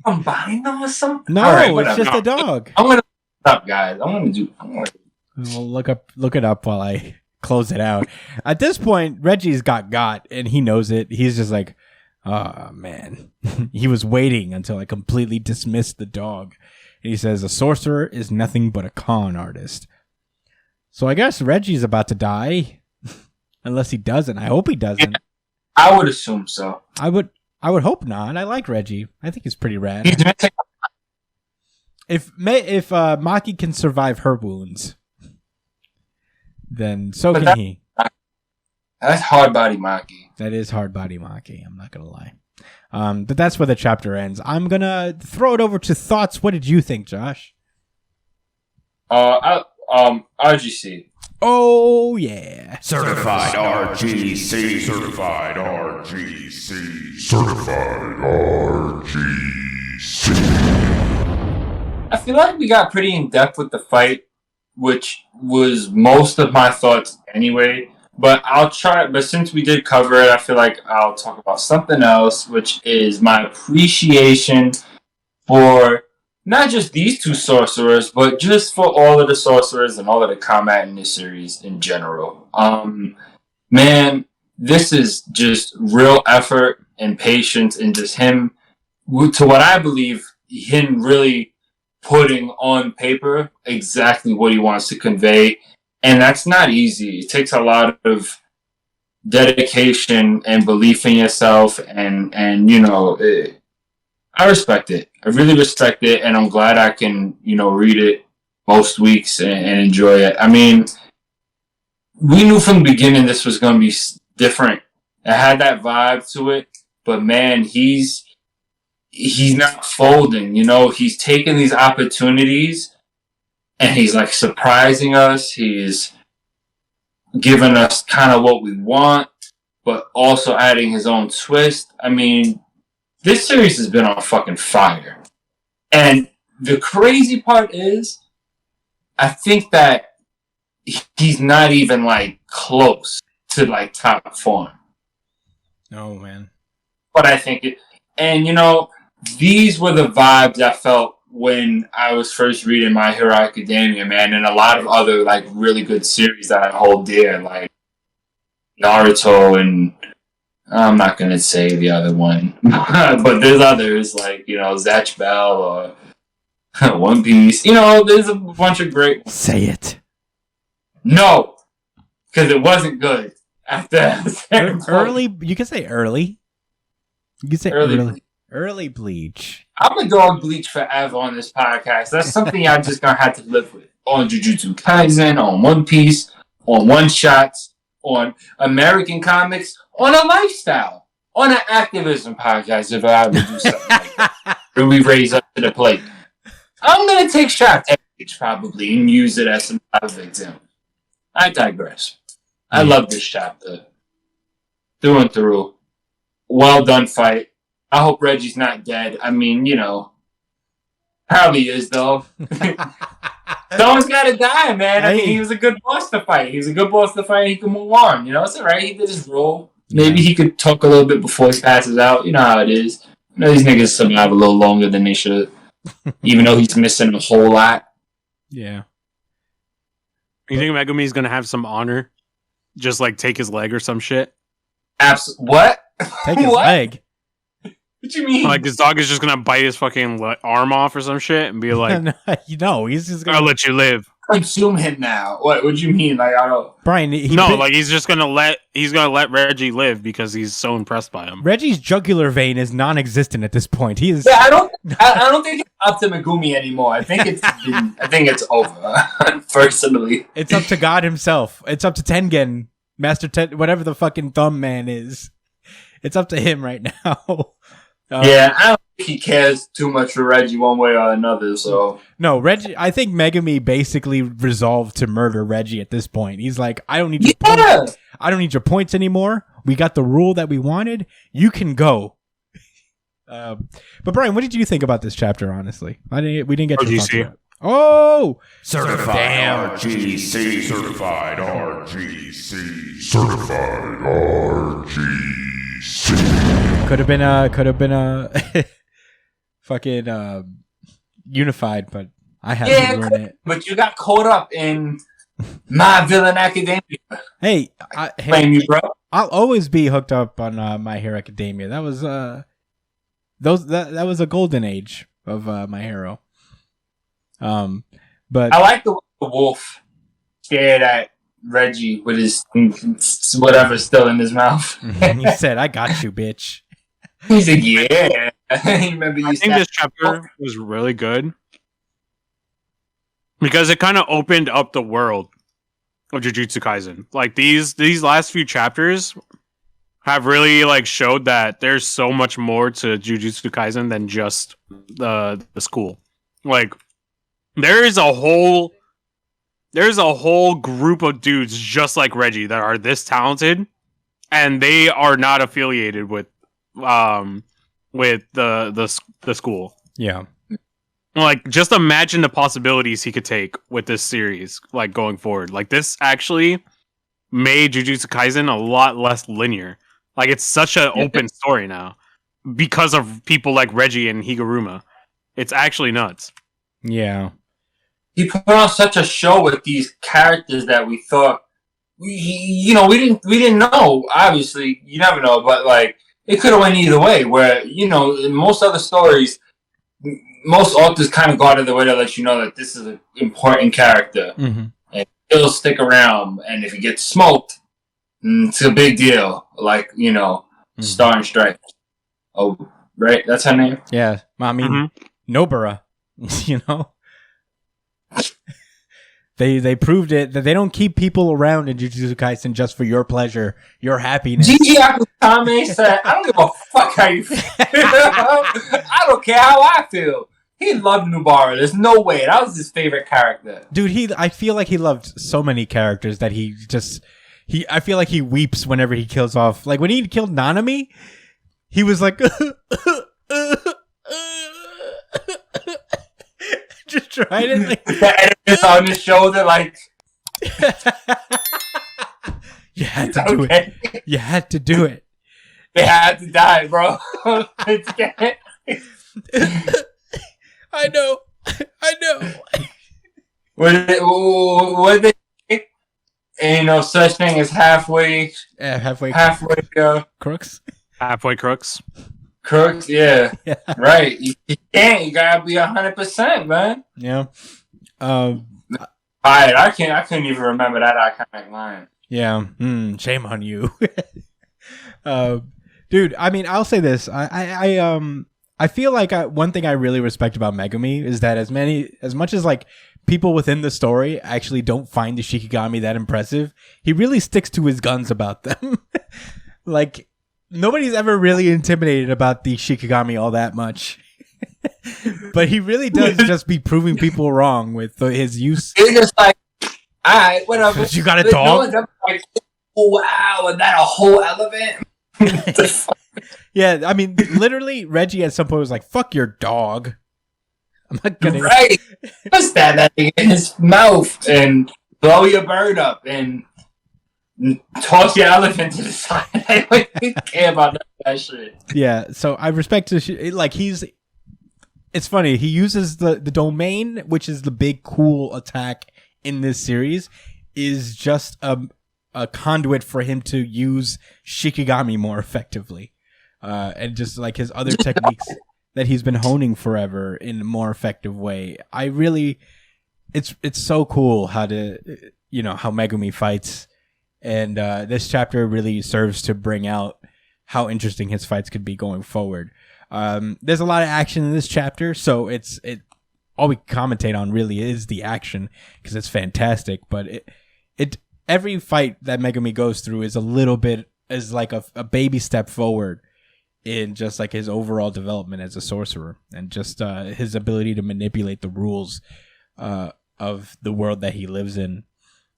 Combine them with something? No, it's just a dog. I'm gonna up, guys. We'll look it up while I close it out. At this point, Reggie's got, and he knows it. He's just like, Oh, man. He was waiting until I completely dismissed the dog. And he says, a sorcerer is nothing but a con artist. So I guess Reggie's about to die. Unless he doesn't. I hope he doesn't. I would assume so. I would hope not. I like Reggie. I think he's pretty rad. If Maki can survive her wounds, then so can he. That's hard body Maki. That is hard body Maki. I'm not gonna lie. But that's where the chapter ends. I'm gonna throw it over to thoughts. What did you think, Josh? RGC. Oh yeah. Certified RGC. Certified RGC. Certified RGC. I feel like we got pretty in depth with the fight, which was most of my thoughts anyway. But I'll try. But since we did cover it, I feel like I'll talk about something else, which is my appreciation for not just these two sorcerers, but just for all of the sorcerers and all of the combat in this series in general. Man, this is just real effort and patience, and just him, to what I believe, him really putting on paper exactly what he wants to convey. And that's not easy. It takes a lot of dedication and belief in yourself. And I respect it. I really respect it. And I'm glad I can, read it most weeks and enjoy it. I mean, we knew from the beginning this was going to be different. It had that vibe to it. But man, he's not folding. He's taking these opportunities. And he's like surprising us. He's giving us kind of what we want, but also adding his own twist. I mean, this series has been on fucking fire. And the crazy part is, I think that he's not even like close to like top form. Oh man. But I think it, and these were the vibes I felt when I was first reading My Hero Academia, man, and a lot of other like really good series that I hold dear, like Naruto, and I'm not gonna say the other one, but there's others like Zatch Bell or One Piece. There's a bunch of great ones. Say it. No, because it wasn't good. After early, you can say early. You can say early. Early Bleach. I'm a dog Bleach forever on this podcast. That's something I'm just gonna have to live with. On Jujutsu Kaisen, on One Piece, on One Shots, on American comics, on a lifestyle, on an activism podcast. If I would do something like that, where we raise up to the plate, I'm gonna take shots at Bleach probably and use it as some type of example. I digress. I love this chapter through and through. Well done fight. I hope Reggie's not dead. I mean, probably is, though. Someone's got to die, man. I mean, he was a good boss to fight. He can move on. It's all right. He did his role. Maybe he could talk a little bit before he passes out. You know how it is. These niggas survive a little longer than they should. Even though he's missing a whole lot. Yeah. You think Megumi's going to have some honor? Just, take his leg or some shit? What? Take his leg? What you mean? Like, this dog is just gonna bite his fucking arm off or some shit and be like, he's just gonna... I'll let you live. Consume him now. What do you mean? Like, I don't... Brian, he's just gonna let Reggie live because he's so impressed by him. Reggie's jugular vein is non-existent at this point. He is... Yeah, I don't think it's up to Megumi anymore. I think it's over. Personally. It's up to God himself. It's up to Tengen, Master Ten, whatever the fucking thumb man is. It's up to him right now. Yeah, I don't think he cares too much for Reggie one way or another, so... No, Reggie... I think Megumi basically resolved to murder Reggie at this point. He's like, I don't need your points. I don't need your points anymore. We got the rule that we wanted. You can go. But Brian, what did you think about this chapter, honestly? We didn't get to talk about it. Oh! Certified RGC. Certified RGC. Certified RGC. Could have been a fucking unified, but I had to ruin it. But you got caught up in My Villain Academia. Hey, blame you, bro. I'll always be hooked up on My Hero Academia. That was that was a golden age of My Hero. But I like the wolf scared at Reggie with his whatever's still in his mouth. He said, "I got you, bitch." He's like, "Yeah." Remember I think this chapter was really good because it kind of opened up the world of Jujutsu Kaisen. Like these last few chapters have really like showed that there's so much more to Jujutsu Kaisen than just the school. Like there's a whole group of dudes just like Reggie that are this talented, and they are not affiliated with the school. Yeah. Like, just imagine the possibilities he could take with this series, like, going forward. Like, this actually made Jujutsu Kaisen a lot less linear. Like, it's such an open story now because of people like Reggie and Higuruma. It's actually nuts. Yeah. He put on such a show with these characters that we thought we didn't know. Obviously, you never know, but like it could have went either way. Where in most other stories, most authors kind of go out of the way to let you know that this is an important character, and he'll stick around. And if he gets smoked, it's a big deal. Like Star and Stripes. Oh, right, that's her name. Yeah, I mean Nobara. They proved it that they don't keep people around in Jujutsu Kaisen just for your pleasure, your happiness. Gigi Akutame said, "I don't give a fuck how you feel. I don't care how I feel." He loved Nubara. There's no way. That was his favorite character. Dude, I feel like he loved so many characters that I feel like he weeps whenever he kills off. Like when he killed Nanami, he was like just trying to like the editors on his shoulder, like you had to do it. You had to do it. They had to die, bro. I know. What they ain't no such thing as halfway crooks. Halfway crooks. Crooks, yeah. Right. You can't. You gotta be 100%, man. Yeah. I couldn't even remember that iconic line. Yeah. Shame on you. Dude, I mean, I'll say this. I feel like one thing I really respect about Megumi is that as much as like people within the story actually don't find the Shikigami that impressive, he really sticks to his guns about them. Like nobody's ever really intimidated about the Shikigami all that much. But he really does just be proving people wrong with his use. It's just like, all right, whatever. You got a dog? Like, oh, wow, and that a whole elephant? Yeah, I mean, literally, Reggie at some point was like, "Fuck your dog." I'm not gonna. Right. Stab that thing in his mouth and blow your bird up and toss your elephant to the side. I don't care about that shit. Yeah, so I respect it's funny, he uses the domain, which is the big cool attack in this series, is just a conduit for him to use Shikigami more effectively. And just like his other techniques that he's been honing forever in a more effective way. It's so cool how Megumi fights. And this chapter really serves to bring out how interesting his fights could be going forward. There's a lot of action in this chapter, so all we commentate on really is the action because it's fantastic. But every fight that Megumi goes through is like a baby step forward in just like his overall development as a sorcerer and just his ability to manipulate the rules of the world that he lives in.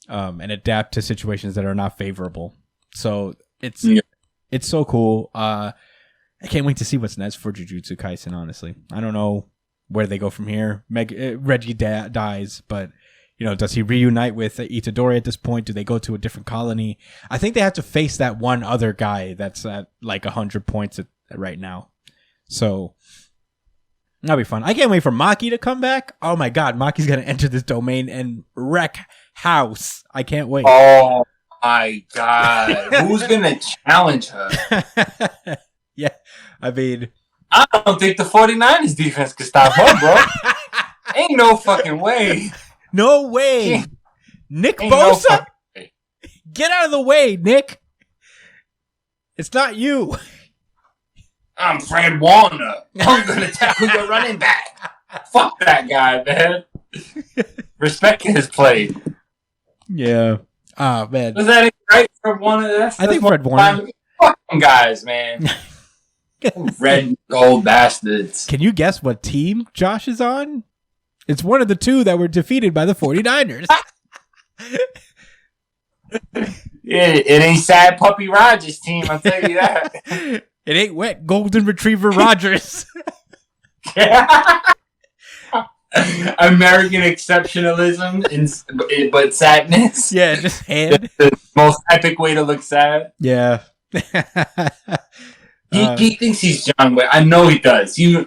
And adapt to situations that are not favorable. So it's so cool. I can't wait to see what's next for Jujutsu Kaisen, honestly. I don't know where they go from here. Reggie dies, but does he reunite with Itadori at this point? Do they go to a different colony? I think they have to face that one other guy that's at like 100 points right now. So that'll be fun. I can't wait for Maki to come back. Oh my god, Maki's gonna enter this domain and wreck house. I can't wait. Oh, my God. Who's going to challenge her? Yeah, I mean... I don't think the 49ers defense could stop her, bro. Ain't no fucking way. No way. Nick Ain't no Bosa? fucking way. Get out of the way, Nick. It's not you. I'm Fred Warner. I'm going to tackle your running back. Fuck that guy, man. Respect his play. Yeah. Oh, man. Was that right, Fred Warner? I think Fred Warner. Fuck them guys, man. Red and gold bastards. Can you guess what team Josh is on? It's one of the two that were defeated by the 49ers. It ain't Sad Puppy Rogers' team, I'll tell you that. It ain't wet Golden Retriever Rogers. American exceptionalism, but sadness. Yeah, just hand. The most epic way to look sad. Yeah. He thinks he's John Wick. I know he does. He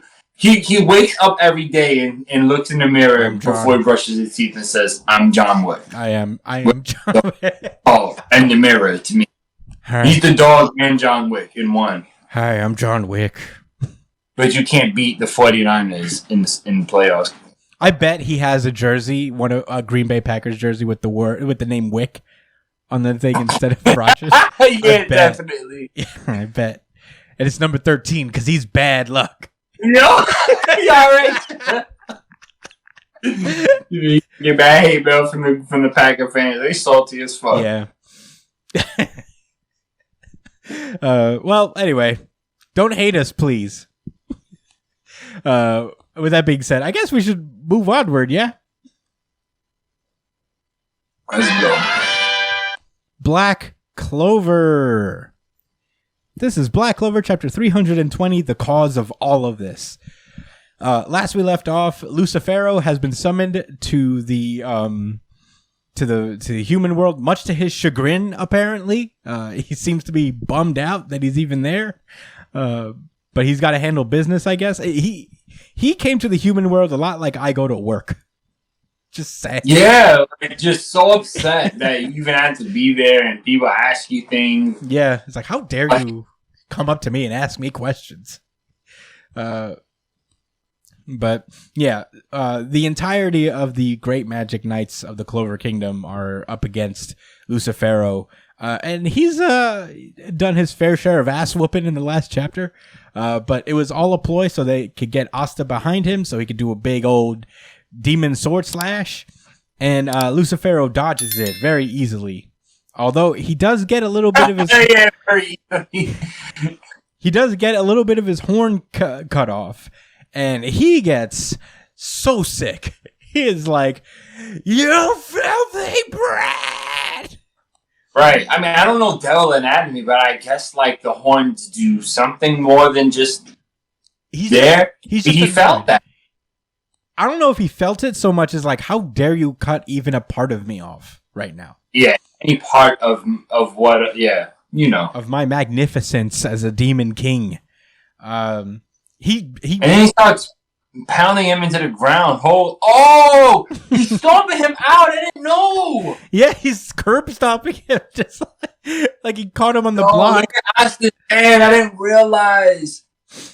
wakes up every day and looks in the mirror before he brushes his teeth and says, "I'm John Wick." I am John Wick. Oh, and the mirror to me. Hi. He's the dog and John Wick in one. Hi, I'm John Wick. But you can't beat the 49ers in the playoffs. I bet he has a jersey, a Green Bay Packers jersey with the name Wick on the thing instead of Rogers. Yeah, definitely. Yeah, I bet. And it's number 13 because he's bad luck. No, yeah, right. You get bad hate mail from the Packer fans. They salty as fuck. Yeah. Well, anyway, don't hate us, please. With that being said, I guess we should move onward. Yeah. Let's go. Black Clover. This is Black Clover, chapter 320, The Cause of All of This. Last we left off, Lucifero has been summoned to the human world, much to his chagrin, apparently. He seems to be bummed out that he's even there. But he's got to handle business, I guess. He came to the human world a lot like I go to work. Just sad. Yeah, like, just so upset that you even had to be there and people ask you things. Yeah, it's like, how dare you come up to me and ask me questions? But yeah, the entirety of the Great Magic Knights of the Clover Kingdom are up against Lucifero, and he's done his fair share of ass whooping in the last chapter. But it was all a ploy so they could get Asta behind him, so he could do a big old demon sword slash, and Lucifero dodges it very easily. Although he does get a little bit of his he does get a little bit of his horn cut off, and he gets so sick. He is like, "You filthy brat!" Right. I mean, I don't know devil anatomy, but I guess like the horns do something more than just he felt that. I don't know if he felt it so much as like, how dare you cut even a part of me off right now? Yeah, any part of what? Yeah, you know, of my magnificence as a demon king. He and then he starts pounding him into the ground. He's stomping him out. I didn't know. Yeah, he's curb stomping him, just like he caught him on the block. I didn't realize.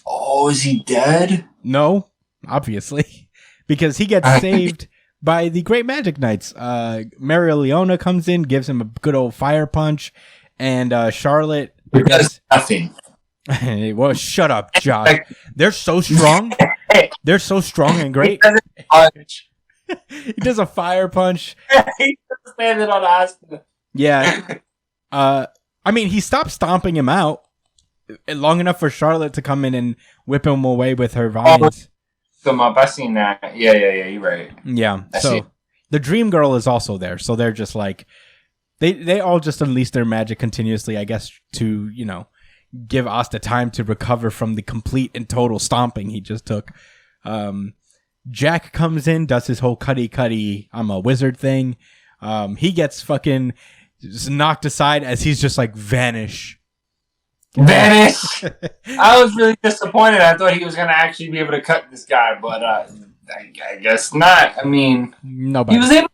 Oh, is he dead? No, obviously. Because he gets saved by the Great Magic Knights. Maria Leona comes in, gives him a good old fire punch, and Charlotte does nothing. Well, shut up, Josh. They're so strong. They're so strong and great. He does a fire punch. He's standing on the hospital. Yeah. I mean, he stopped stomping him out long enough for Charlotte to come in and whip him away with her vines. I seen that. Yeah, you're right. Yeah. So the Dream Girl is also there. So they're just like, they all just unleash their magic continuously, I guess, to, give Asta time to recover from the complete and total stomping he just took. Jack comes in, does his whole cutty, I'm a wizard thing. He gets fucking just knocked aside as he's just like, vanish. I was really disappointed. I thought he was going to actually be able to cut this guy, but I guess not. I mean, nobody. He was able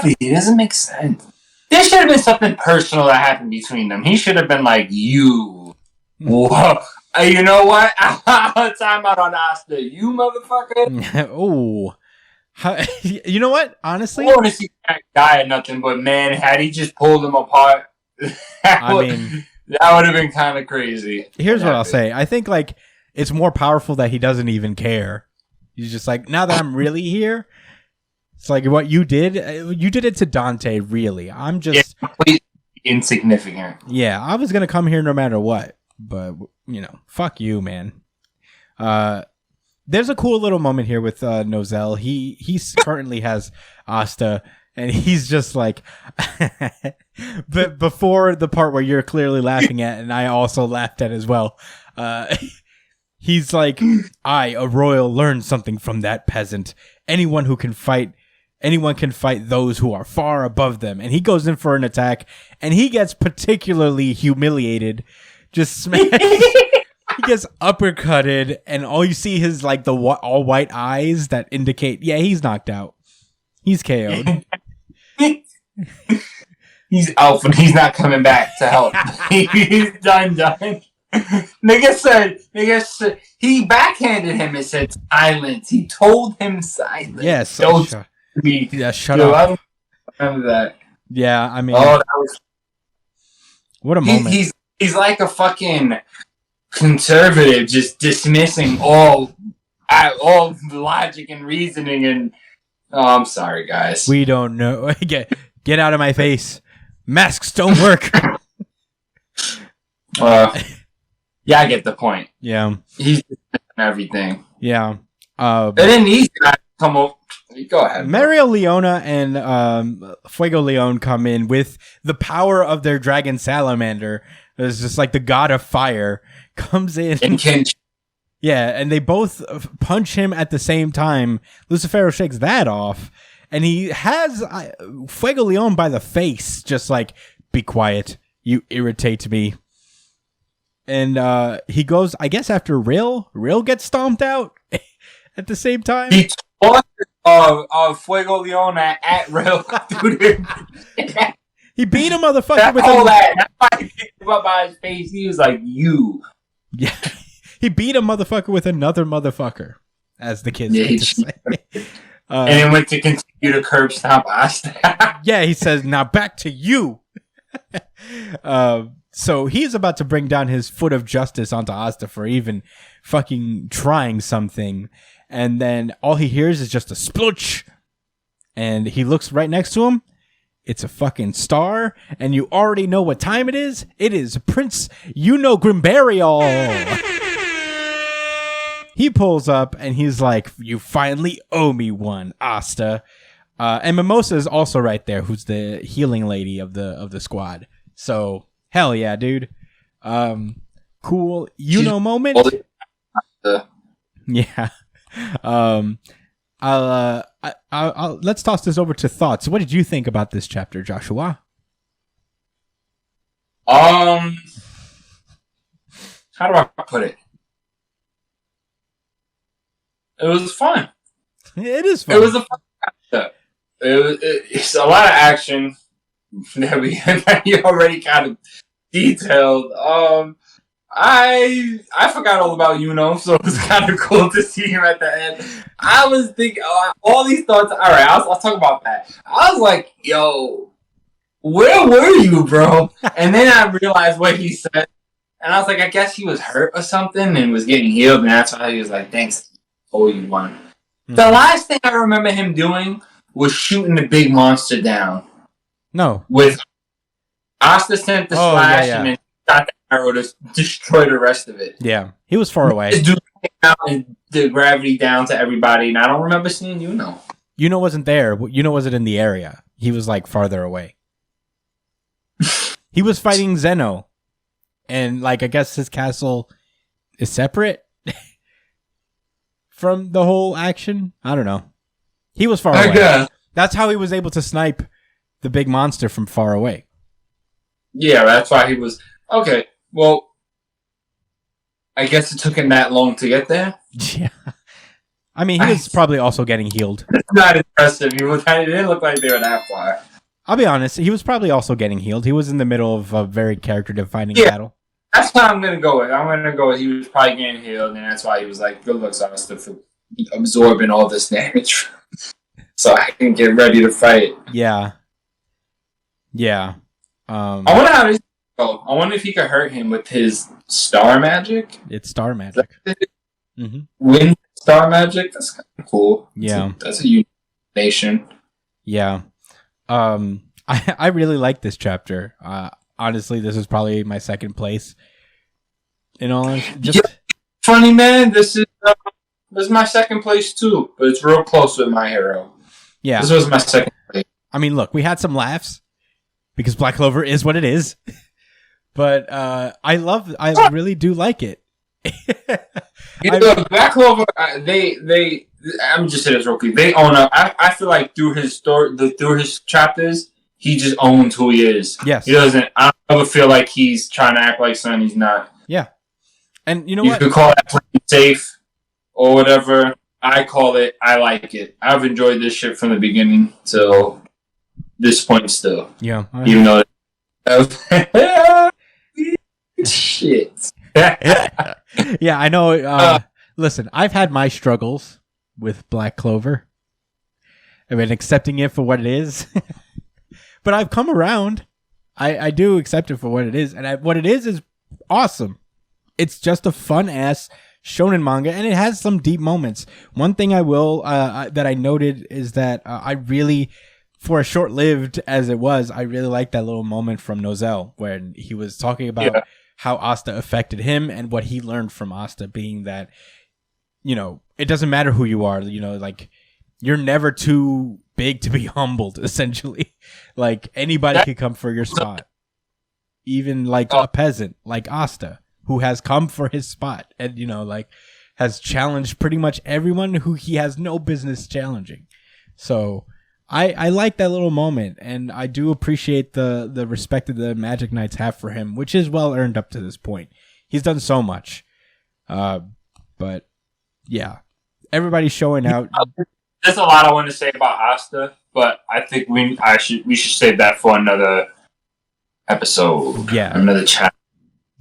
to. It doesn't make sense. There should have been something personal that happened between them. He should have been like, you. Whoa. You know what? Time out on Asta. You motherfucker. Oh. You know what? Honestly, I don't want to see that guy or nothing, but man, had he just pulled them apart, that would have been kind of crazy. Here's what I'll say. I think like it's more powerful that he doesn't even care. He's just like, now that I'm really here, it's like what you did it to Dante, really. I'm just completely insignificant. Yeah, I was gonna come here no matter what, but fuck you, man. There's a cool little moment here with Nozel. He currently has Asta, and he's just like, but before the part where you're clearly laughing at, and I also laughed at as well. He's like, I, a royal, learned something from that peasant. Anyone can fight those who are far above them. And he goes in for an attack, and he gets particularly humiliated. Just smashed. He gets uppercutted, and all you see is like the all white eyes that indicate, yeah, he's knocked out. He's KO'd. He's out, and he's not coming back to help. He's done. Nigga said, he backhanded him and said silence. He told him silence. Yes. Shut up. I remember that. Yeah, I mean, that was, what a moment. He's like a fucking conservative, just dismissing all logic and reasoning. And I'm sorry, guys. We don't know. Get out of my face. Masks don't work. Yeah, I get the point. Yeah, he's everything. Yeah, and then these guys come up. Go ahead. Mario Leona and Fuego Leon come in with the power of their dragon salamander. It's just like the god of fire comes in. And they both punch him at the same time. Lucifero shakes that off, and he has Fuego Leon by the face, just like, be quiet, you irritate me. And he goes, I guess, after Rill. Rill gets stomped out at the same time. He Fuego Leon at Rill. He beat a motherfucker with that. That's why he picked him up by his face. He was like, you. Yeah. He beat a motherfucker with another motherfucker, as the kids like to say. And then went to continue to curb stomp Asta. Yeah, he says, now back to you. So he's about to bring down his foot of justice onto Asta for even fucking trying something. And then all he hears is just a splooch. And he looks right next to him. It's a fucking star. And you already know what time it is. It is Prince Grimbarial. He pulls up and he's like, you finally owe me one, Asta. And Mimosa is also right there, who's the healing lady of the squad. So hell yeah, dude. Cool. Moment. Yeah. I'll let's toss this over to thoughts. What did you think about this chapter, Joshua? How do I put it? It was fun. It is fun. It was a fun chapter. It's a lot of action that you already kind of detailed. I forgot all about so it was kind of cool to see him at the end. I was thinking all these thoughts. All right, I'll talk about that. I was like, yo, where were you, bro? And then I realized what he said, and I was like, I guess he was hurt or something and was getting healed, and that's why he was like, thanks, oh, you won. Mm-hmm. The last thing I remember him doing was shooting the big monster down. No. With Asta sent the slash and then shot the arrow to destroy the rest of it. Yeah. He was far away. This dude came out and did gravity down to everybody, and I don't remember seeing Yuno wasn't there. Yuno wasn't in the area. He was like farther away. He was fighting Zeno. And like I guess his castle is separate from the whole action. I don't know. He was far away. Guess. That's how he was able to snipe the big monster from far away. Yeah, that's why he was... Okay, well... I guess it took him that long to get there? Yeah. I mean, he was probably also getting healed. It's not impressive. It didn't look like they were that far. I'll be honest. He was probably also getting healed. He was in the middle of a very character-defining battle. That's what I'm gonna go with. I'm gonna go with he was probably getting healed, and that's why he was like, "Good looks, Asta, for absorbing all this damage, so I can get ready to fight." Yeah. I wonder how this go. I wonder if he could hurt him with his star magic. It's star magic. Mm-hmm. Wind star magic. That's kind of cool. Yeah, that's a unique nation. Yeah. I really like this chapter. Honestly, this is probably my second place. In all honesty, funny man, this is my second place too, but it's real close with My Hero. Yeah, this was my second place. I mean, look, we had some laughs because Black Clover is what it is, but I really do like it. Black Clover, they. I'm just saying this real quick. They own up. I feel like through his story, through his chapters, he just owns who he is. Yes, he doesn't. I don't ever feel like he's trying to act like something he's not. Yeah, and you know what? You could call that playing safe or whatever. I call it. I like it. I've enjoyed this shit from the beginning till this point. Still, yeah. Even though shit. Yeah, I know. Listen, I've had my struggles with Black Clover. I've been accepting it for what it is. But I've come around. I do accept it for what it is. And what it is awesome. It's just a fun-ass shonen manga, and it has some deep moments. One thing I will, that I noted is that I really, for as short-lived as it was, I really liked that little moment from Nozel when he was talking about how Asta affected him and what he learned from Asta, being that, you know, it doesn't matter who you are, you know, like, you're never too big to be humbled, essentially. Like, anybody could come for your spot. Even, like, a peasant, like Asta, who has come for his spot and, you know, like, has challenged pretty much everyone who he has no business challenging. So, I like that little moment, and I do appreciate the respect that the Magic Knights have for him, which is well earned up to this point. He's done so much. But, yeah. Everybody's showing out. There's a lot I want to say about Asta, but I think we should save that for another episode. Yeah. Another chat.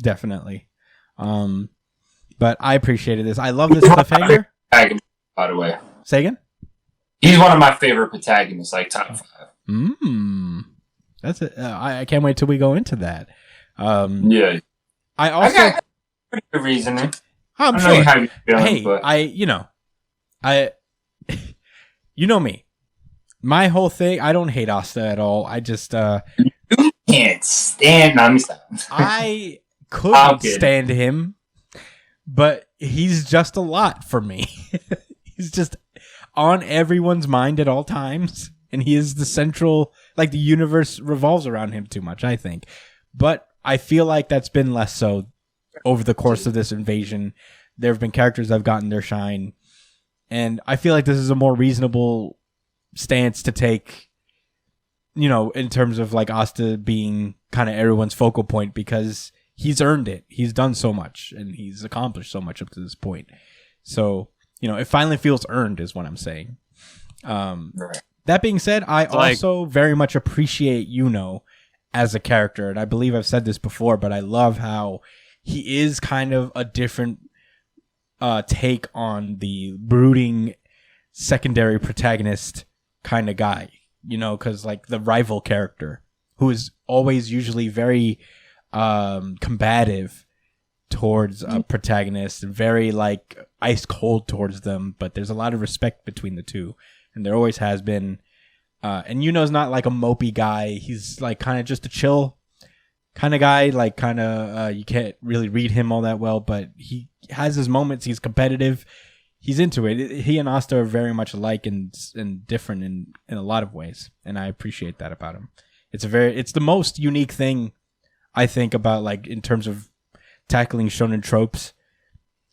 Definitely. But I appreciated this. I love this cliffhanger. By the way. Say again? He's one of my favorite protagonists, like top 5. That's it. I can't wait till we go into that. Yeah. I also got pretty good reasoning. I'm sure. How you feeling, but... you know me. My whole thing, I don't hate Asta at all. I just you can't stand. No, I couldn't stand him, but he's just a lot for me. He's just on everyone's mind at all times, and he is the central, like, the universe revolves around him too much, I think. But I feel like that's been less so over the course of this invasion. There have been characters that have gotten their shine, and I feel like this is a more reasonable stance to take, you know, in terms of, like, Asta being kind of everyone's focal point, because he's earned it. He's done so much, and he's accomplished so much up to this point. So, you know, it finally feels earned is what I'm saying. Right. That being said, I also very much appreciate Yuno as a character, and I believe I've said this before, but I love how he is kind of a different take on the brooding secondary protagonist kind of guy, you know, because, like, the rival character who is always usually very combative towards a protagonist and very, like, ice cold towards them, but there's a lot of respect between the two, and there always has been. And Yuno's not like a mopey guy. He's, like, kind of just a chill kind of guy, like, kind of you can't really read him all that well, but he has his moments. He's competitive. He's into it. He and Asta are very much alike and different in a lot of ways, and I appreciate that about him. It's the most unique thing, I think, about, like, in terms of tackling shonen tropes.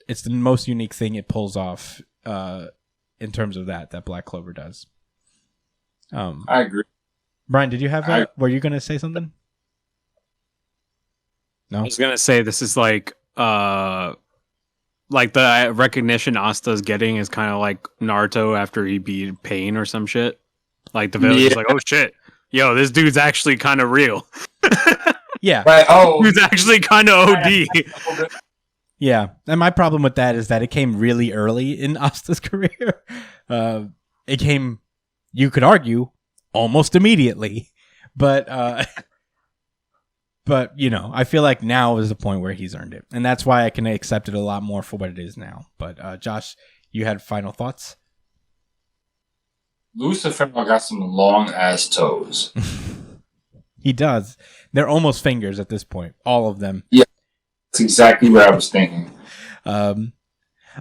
It's the most unique thing it pulls off in terms of that Black Clover does. I agree. Brian, did you have that? Were you going to say something? No? I was going to say this is like the recognition Asta's getting is kind of like Naruto after he beat Pain or some shit. Like, the village is like, oh shit, yo, this dude's actually kind of real. Yeah. Right. Oh, Dude's actually kind of OD. Yeah. And my problem with that is that it came really early in Asta's career. It came, you could argue, almost immediately. But you know, I feel like now is the point where he's earned it. And that's why I can accept it a lot more for what it is now. But Josh, you had final thoughts? Lucifero got some long ass toes. He does. They're almost fingers at this point. All of them. Yeah. That's exactly what I was thinking.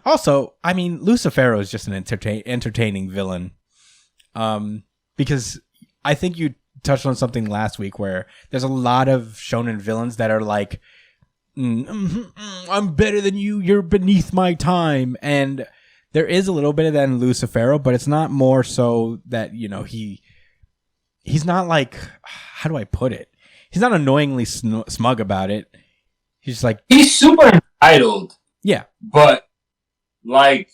Also, I mean, Lucifero is just an entertaining villain. Because I think you touched on something last week where there's a lot of shonen villains that are like, I'm better than you, you're beneath my time. And there is a little bit of that in Lucifero, but it's not more so that, you know, he's not like, how do I put it? He's not annoyingly smug about it. He's just like, he's super entitled. Yeah. But, like,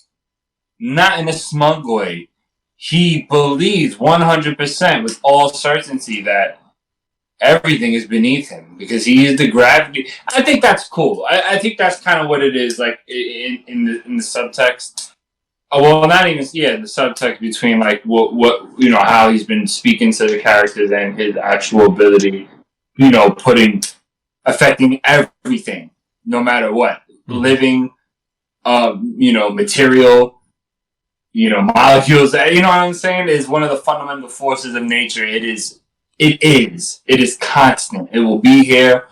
not in a smug way. He believes 100% with all certainty that everything is beneath him because he is the gravity. I think that's cool. I think that's kind of what it is, like, in the subtext. Well, not even, the subtext between, like, what you know, how he's been speaking to the characters and his actual ability, you know, affecting everything, no matter what. Living, you know, material, you know, molecules, you know what I'm saying, is one of the fundamental forces of nature. It is constant. It will be here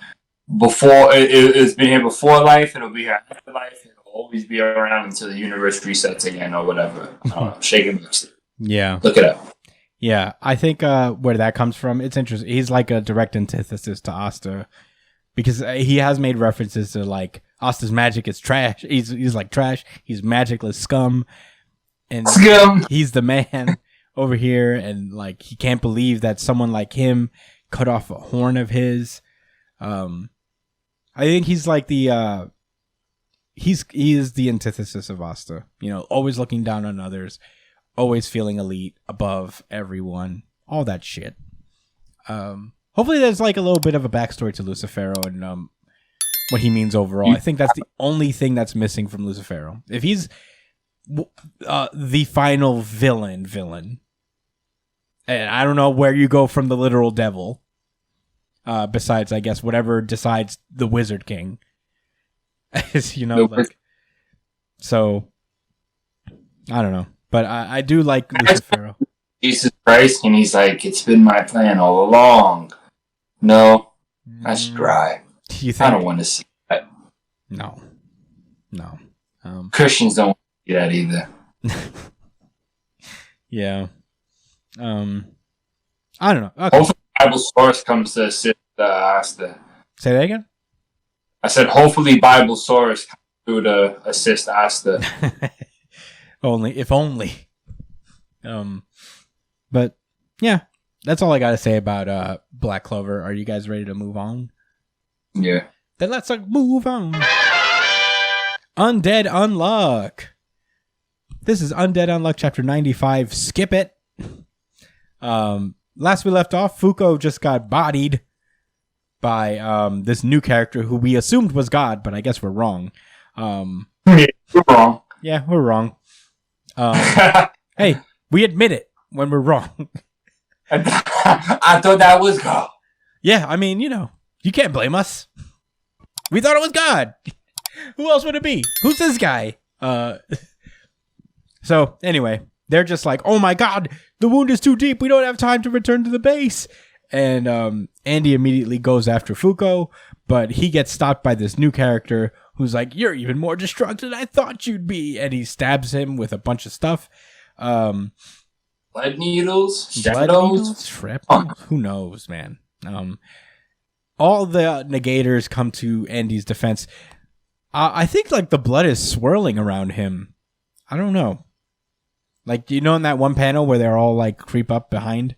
before, it's been here before life, it'll be here after life, it'll always be around until the universe resets again or whatever. I don't know, shaking my stick. Yeah. Look it up. Yeah, I think where that comes from, it's interesting. He's like a direct antithesis to Asta because he has made references to like Asta's magic is trash. He's like trash. He's magicless scum, and he's the man over here. And like he can't believe that someone like him cut off a horn of his. I think he's like the he is the antithesis of Asta. You know, always looking down on others. Always feeling elite, above everyone, all that shit. Hopefully there's like a little bit of a backstory to Lucifero and what he means overall. I think that's the only thing that's missing from Lucifero. If he's the final villain, and I don't know where you go from the literal devil, besides, I guess, whatever decides the Wizard King. You know, like, so, I don't know. But I do like Lucifero. Jesus Christ, and he's like, it's been my plan all along. No, that's dry. You think? I don't want to see that. No. Christians don't want to see that either. Yeah. I don't know. Okay. Hopefully Bible source comes to assist Asta. Say that again? I said, hopefully Bible source comes through to assist Asta. If only. But yeah, that's all I got to say about Black Clover. Are you guys ready to move on? Yeah. Then let's move on. Undead Unluck. This is Undead Unluck chapter 95. Skip it. Last we left off, Fuko just got bodied by this new character who we assumed was God, but I guess we're wrong. We're wrong. Yeah, we're wrong. Hey, we admit it when we're wrong. I thought that was God. Yeah, I mean, you know, you can't blame us. We thought it was God. Who else would it be? Who's this guy? So anyway, they're just like, oh my God, the wound is too deep. We don't have time to return to the base. And Andy immediately goes after Fuko, but he gets stopped by this new character who's like, you're even more destructive than I thought you'd be. And he stabs him with a bunch of stuff. Blood needles? Shrapnel? Who knows, man? All the negators come to Andy's defense. I think like the blood is swirling around him. I don't know. Like, you know, in that one panel where they're all like creep up behind?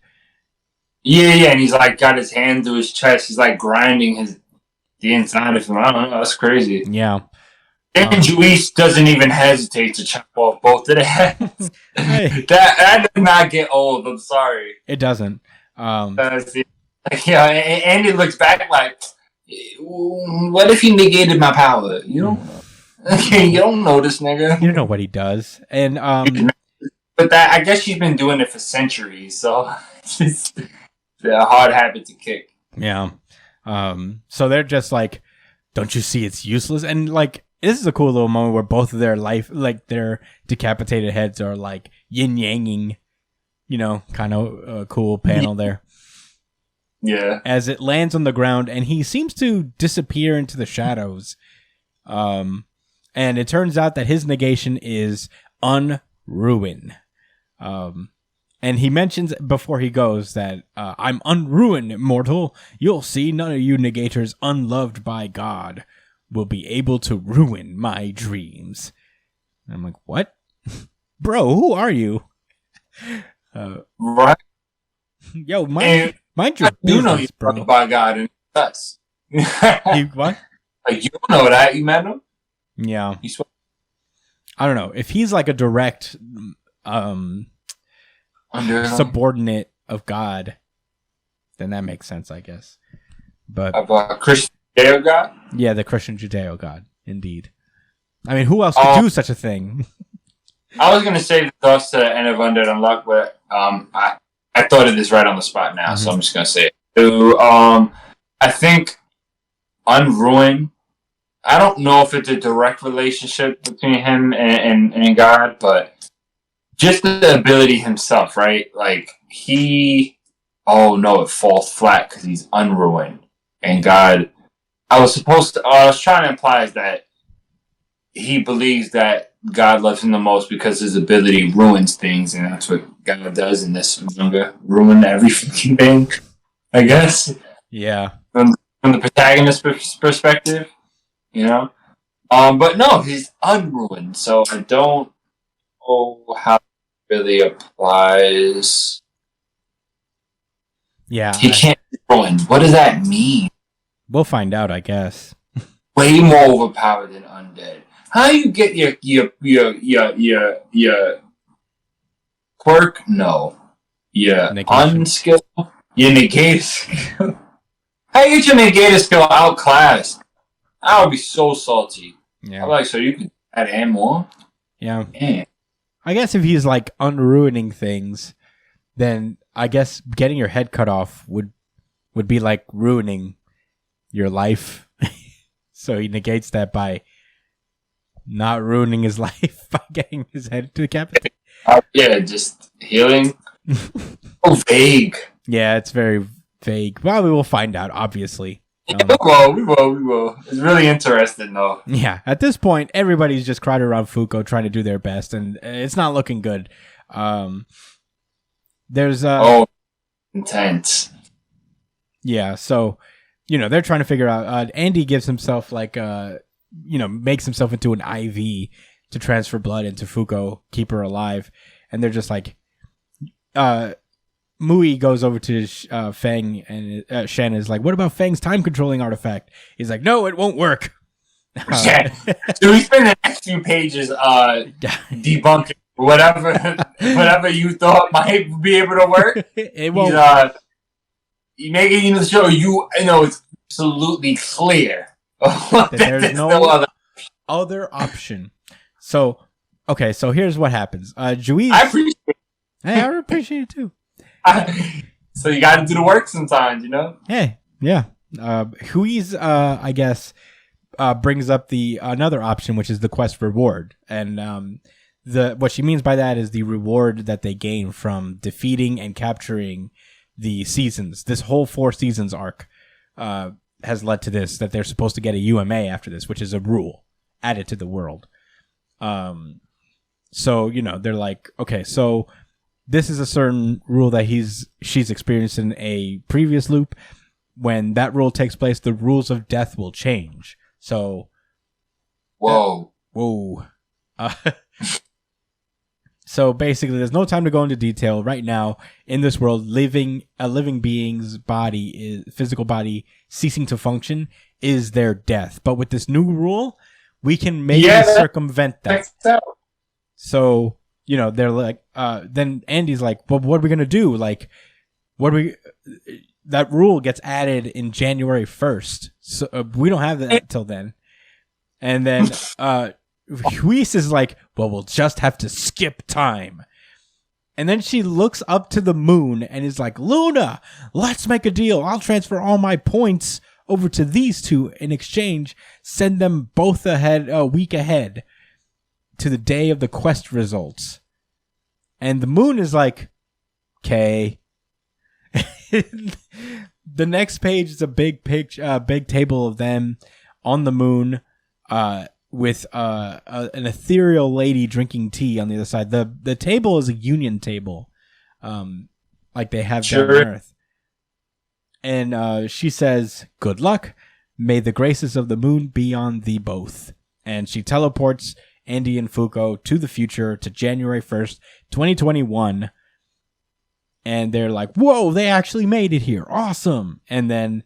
Yeah, and he's like got his hand to his chest. He's like grinding the inside of him. I don't know. That's crazy. Yeah. And Juice doesn't even hesitate to chop off both of their heads. Hey. That does not get old. I'm sorry. It doesn't. Yeah, and Andy looks back like, what if he negated my power? You don't know this nigga. You don't know what he does. And but that, I guess she's been doing it for centuries, so it's a hard habit to kick. Yeah. So they're just like, don't you see it's useless? And like, this is a cool little moment where both of their their decapitated heads are like yin-yanging, kind of a cool panel there. Yeah. As it lands on the ground and he seems to disappear into the shadows. And it turns out that his negation is unruin. And he mentions before he goes that I'm unruined, mortal. You'll see none of you negators unloved by God will be able to ruin my dreams. And I'm like, what? Bro, who are you? Right. Yo, mind your you know business, you're bro. loved by God and us. What? Like, you don't know that. You met him? Yeah. I don't know. If he's like a direct subordinate of God, then that makes sense, I guess. But of a Christian Judeo God? Yeah, the Christian Judeo God, indeed. I mean, who else could do such a thing? I was gonna say the thoughts to the end of Undead Unluck, but I thought of this right on the spot now, so I'm just gonna say it. So, I think Unruin. I don't know if it's a direct relationship between him and God, but just the ability himself, right? Like it falls flat because he's unruined, and God. I was trying to imply is that he believes that God loves him the most because his ability ruins things, and that's what God does in this manga. Ruin every fucking thing, I guess. Yeah. From the protagonist perspective, But no, he's unruined, so I don't know how it really applies. Yeah. He can't be ruined. What does that mean? We'll find out, I guess. Way more overpowered than undead. How do you get your quirk? No. Your unskill? Your negator skill? How you get your negator skill outclassed? I would be so salty. Yeah. I'm like, so you can add and more? Yeah. Man. I guess if he's like unruining things, then I guess getting your head cut off would be like ruining your life. So he negates that by not ruining his life by getting his head decapitated. Yeah, just healing. Oh, vague. Yeah, it's very vague. Well, we will find out, obviously. Yeah, we will. It's really interesting, though. Yeah, at this point, everybody's just crowded around Fuko trying to do their best, and it's not looking good. There's intense. Yeah, so they're trying to figure out. Andy gives himself makes himself into an IV to transfer blood into Fuko, keep her alive, and they're just like, Mui goes over to Fang, and Shen is like, what about Fang's time controlling artifact? He's like, no, it won't work. Yeah. So we spend the next few pages debunking whatever you thought might be able to work. It won't. You make it in the show, it's absolutely clear. There's no other option. So, okay, so here's what happens. Juiz, I appreciate it. Hey, I appreciate it too. So you got to do the work sometimes, Hey, yeah. Juiz, I guess, brings up another option, which is the quest reward, and what she means by that is the reward that they gain from defeating and capturing the seasons. This whole 4 seasons arc has led to this, that they're supposed to get a UMA after this, which is a rule added to the world. So they're like, okay, so this is a certain rule that she's experienced in a previous loop. When that rule takes place, the rules of death will change. So, whoa. So basically, there's no time to go into detail right now. In this world, a living being's physical body ceasing to function is their death. But with this new rule, we can maybe circumvent that. So, they're like, then Andy's like, well, what are we going to do? Like, that rule gets added in January 1st. So we don't have that until then. And then Huis is like, well, we'll just have to skip time. And then she looks up to the moon and is like, Luna, let's make a deal. I'll transfer all my points over to these two. In exchange, send them both a week ahead to the day of the quest results. And the moon is like, okay. The next page is a big table of them on the moon, with an ethereal lady drinking tea on the other side. The table is a union table, like they have down on Earth. And she says, "Good luck. May the graces of the moon be on thee both." And she teleports Andy and Fuko to the future, to January 1st, 2021. And they're like, whoa, they actually made it here. Awesome. And then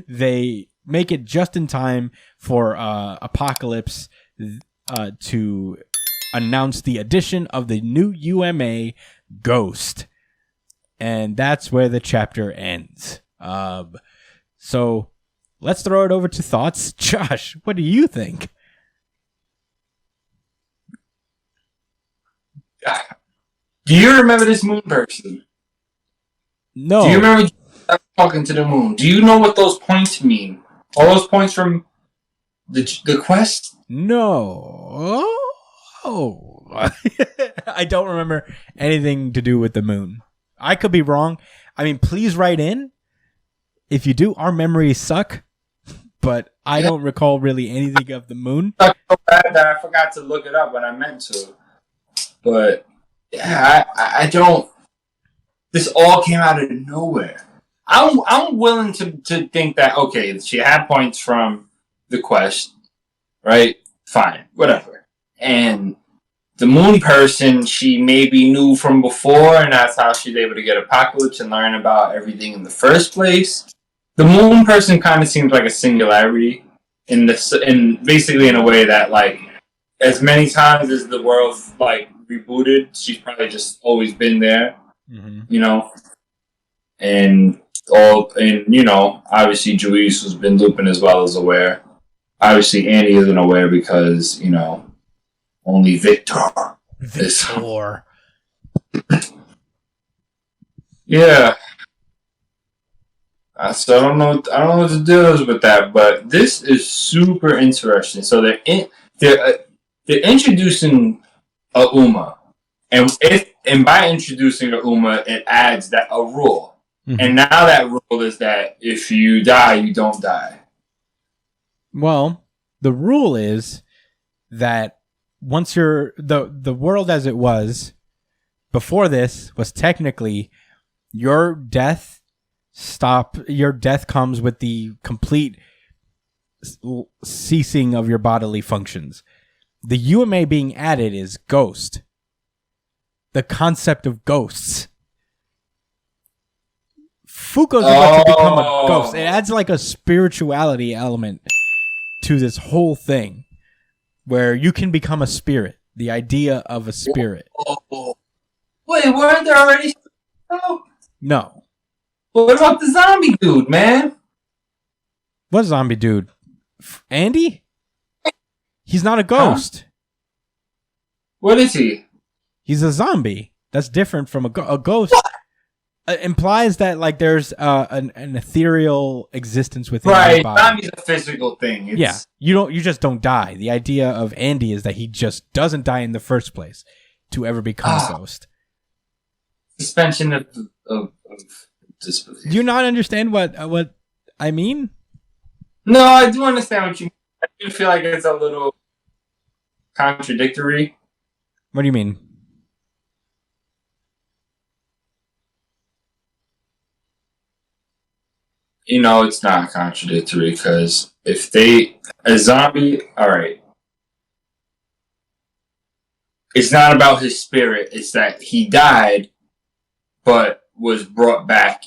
they make it just in time for Apocalypse to announce the addition of the new UMA, Ghost. And that's where the chapter ends. So let's throw it over to thoughts. Josh, what do you think? Do you remember this moon person? No. Do you remember talking to the moon? Do you know what those points mean? All those points from the quest? No. Oh. I don't remember anything to do with the moon. I could be wrong. I mean, please write in. If you do, our memories suck. But I don't recall really anything of the moon. So bad that I forgot to look it up when I meant to. But yeah, I don't. This all came out of nowhere. I'm willing to think that, okay, she had points from the quest, right? Fine, whatever. And the moon person, she maybe knew from before, and that's how she's able to get Apocalypse and learn about everything in the first place. The moon person kind of seems like a singularity in basically in a way that, like, as many times as the world's like rebooted, she's probably just always been there, you know. And obviously Juice has been looping as well as aware. Obviously Andy isn't aware because only Victor. Yeah. So I don't know what to do with that, but this is super interesting. So they're introducing a Uma, and by introducing a Uma, it adds a rule, and now that rule is that if you die, you don't die. Well, the rule is that once the world as it was before this was technically your death. Your death comes with the complete ceasing of your bodily functions. The UMA being added is ghost. The concept of ghosts. Fuko's about to become a ghost. It adds like a spirituality element to this whole thing where you can become a spirit. The idea of a spirit. Wait, weren't there already? No. What about the zombie dude, man? What zombie dude? Andy? He's not a ghost. Huh? What is he? He's a zombie. That's different from a ghost. Implies that like there's an ethereal existence within your body. Zombie's a physical thing. Yeah, you just don't die. The idea of Andy is that he just doesn't die in the first place to ever become a ghost. Suspension of disbelief. Do you not understand what I mean? No, I do understand what you mean. I do feel like it's a little contradictory. What do you mean? It's not contradictory because if a zombie, all right, it's not about his spirit. It's that he died, but was brought back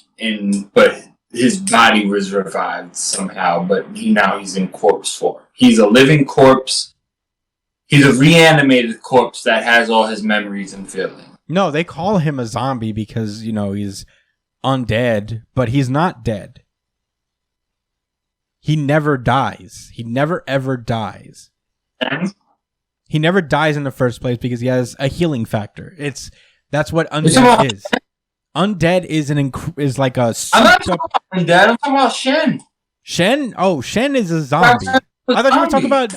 but his body was revived somehow, but he's in corpse form. He's a living corpse. He's a reanimated corpse that has all his memories and feelings. No, they call him a zombie because, he's undead, but he's not dead. He never dies. He never ever dies. He never dies in the first place because he has a healing factor. That's what undead is. Undead is like a. I'm not talking about undead. I'm talking about Shen. Shen? Oh, Shen is a zombie. I thought you were talking about.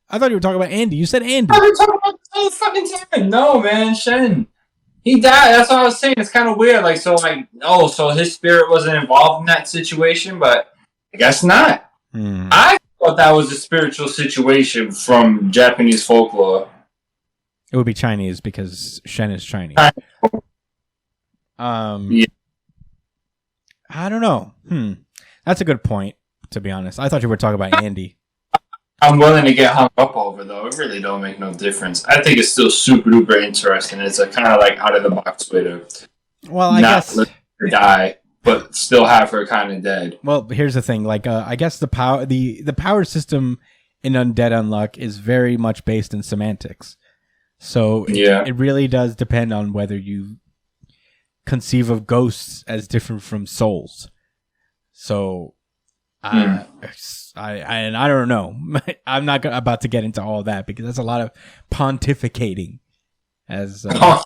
I thought you were talking about Andy. You said Andy. I've been talking about the whole fucking time. No, man, Shen. He died. That's what I was saying. It's kind of weird. Like, so his spirit wasn't involved in that situation, but I guess not. I thought that was a spiritual situation from Japanese folklore. It would be Chinese because Shen is Chinese. Yeah. I don't know. That's a good point, to be honest. I thought you were talking about Andy. I'm willing to get hung up over, though. It really don't make no difference. I think it's still super duper interesting. It's a kind of like out of the box way to I guess let her die, but still have her kind of dead. Well, here's the thing. Like, I guess the power system in Undead Unluck is very much based in semantics. So it really does depend on whether you conceive of ghosts as different from souls. So, I don't know. I'm not about to get into all that because that's a lot of pontificating. Those are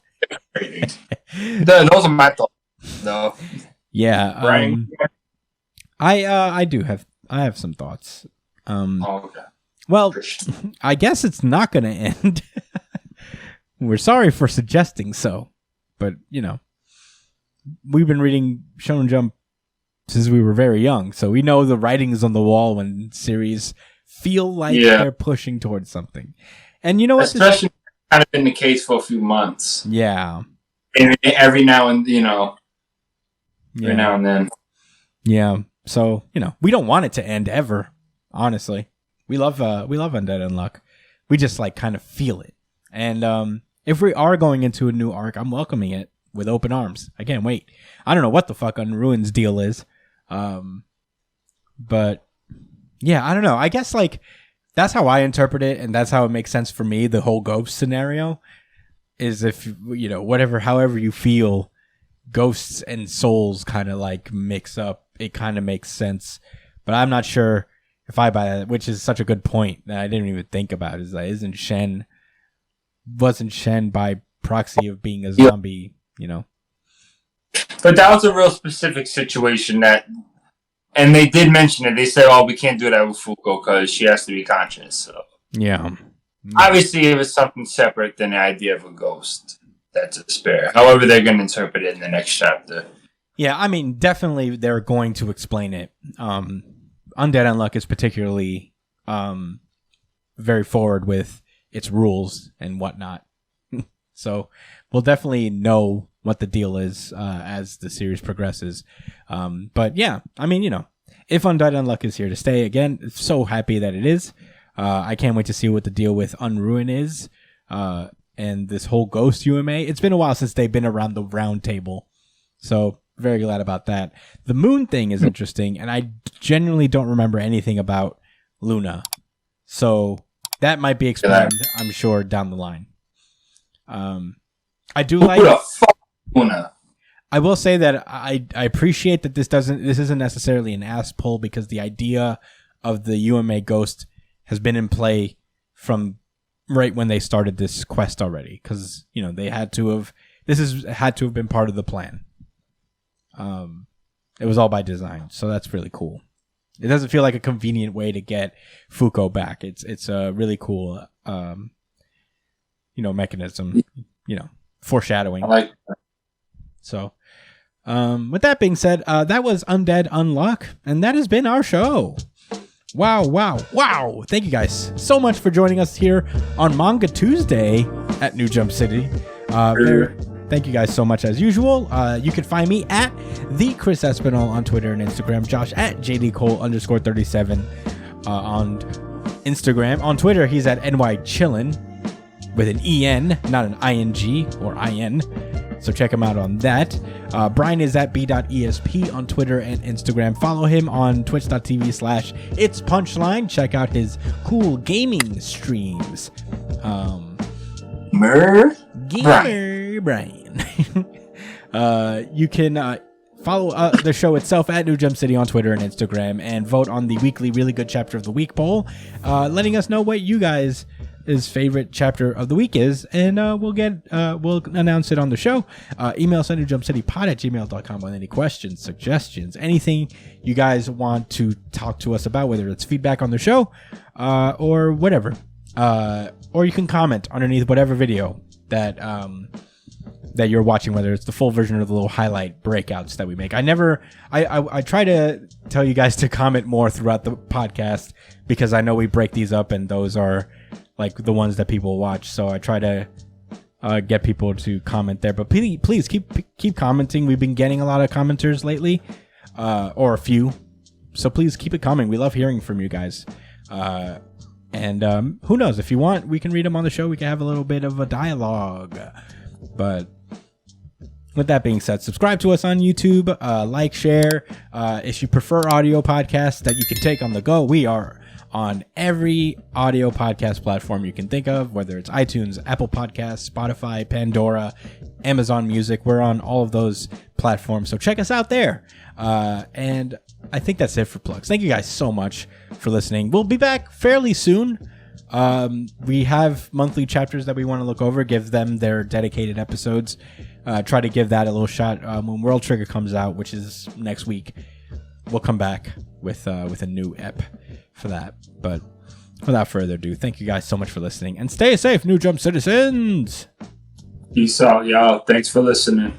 my thoughts. No. Yeah. I have some thoughts. Okay. Well, I guess it's not going to end. We're sorry for suggesting so, but we've been reading Shonen Jump since we were very young, so we know the writings on the wall when series feel like they're pushing towards something. And you know what? Especially kind of been the case for a few months. Yeah. And every now and every now and then. Yeah. So we don't want it to end ever. Honestly, we love Undead Unluck. We just like kind of feel it. And if we are going into a new arc, I'm welcoming it with open arms. I can't wait. I don't know what the fuck Unruined's deal is. But yeah, I don't know. I guess like that's how I interpret it, and that's how it makes sense for me. The whole ghost scenario is if however you feel, ghosts and souls kind of like mix up. It kind of makes sense, but I'm not sure if I buy that. Which is such a good point that I didn't even think about. Is that wasn't Shen by proxy of being a zombie? But that was a real specific situation and they did mention it. They said, "Oh, we can't do that with Fuko because she has to be conscious." So yeah, obviously, it was something separate than the idea of a ghost. That's a spare. However, they're going to interpret it in the next chapter. Yeah, I mean, definitely they're going to explain it. Undead Unluck is particularly very forward with its rules and whatnot. So we'll definitely know what the deal is as the series progresses. But yeah, I mean, if Undead Unluck is here to stay, again, so happy that it is. I can't wait to see what the deal with Unruin is and this whole Ghost UMA. It's been a while since they've been around the round table. So very glad about that. The moon thing is interesting, and I genuinely don't remember anything about Luna. So that might be explained, I'm sure, down the line. I do like Luna. I will say that I appreciate that this isn't necessarily an ass pull because the idea of the UMA Ghost has been in play from right when they started this quest already, because they had to have been part of the plan. It was all by design, so that's really cool. It doesn't feel like a convenient way to get Fuko back. It's a really cool mechanism, foreshadowing. I like that. So with that being said, that was Undead Unluck, and that has been our show. Wow. Thank you guys so much for joining us here on Manga Tuesday at New Jump City. Thank you guys so much as usual. You can find me at the Chris Espinal on Twitter and Instagram. Josh at JDCole_37 on Instagram. On Twitter, he's at NYChillin with an EN, not an ING or IN. So check him out on that. Brian is at b.esp on Twitter and Instagram. Follow him on twitch.tv/itspunchline. Check out his cool gaming streams. Gamer Brian. You can Follow the show itself at New Jump City on Twitter and Instagram, and vote on the weekly Really Good Chapter of the Week poll, letting us know what you guys' favorite chapter of the week is, and we'll announce it on the show. Email us at newjumpcitypod@gmail.com with any questions, suggestions, anything you guys want to talk to us about, whether it's feedback on the show or whatever. Or you can comment underneath whatever video that you're watching, whether it's the full version or the little highlight breakouts that we make. I try to tell you guys to comment more throughout the podcast, because I know we break these up and those are like the ones that people watch. So I try to get people to comment there, but please keep commenting. We've been getting a lot of commenters lately, or a few. So please keep it coming. We love hearing from you guys. And who knows, if you want, we can read them on the show. We can have a little bit of a dialogue. But with that being said, subscribe to us on YouTube, like, share. If you prefer audio podcasts that you can take on the go, we are on every audio podcast platform you can think of, whether it's iTunes, Apple Podcasts, Spotify, Pandora, Amazon Music. We're on all of those platforms, so check us out there. And I think that's it for plugs. Thank you guys so much for listening. We'll be back fairly soon. We have monthly chapters that we want to look over, give them their dedicated episodes. Try to give that a little shot when World Trigger comes out, which is next week. We'll come back with a new ep for that. But without further ado, thank you guys so much for listening, and stay safe, New Jump citizens. Peace out, y'all. Thanks for listening.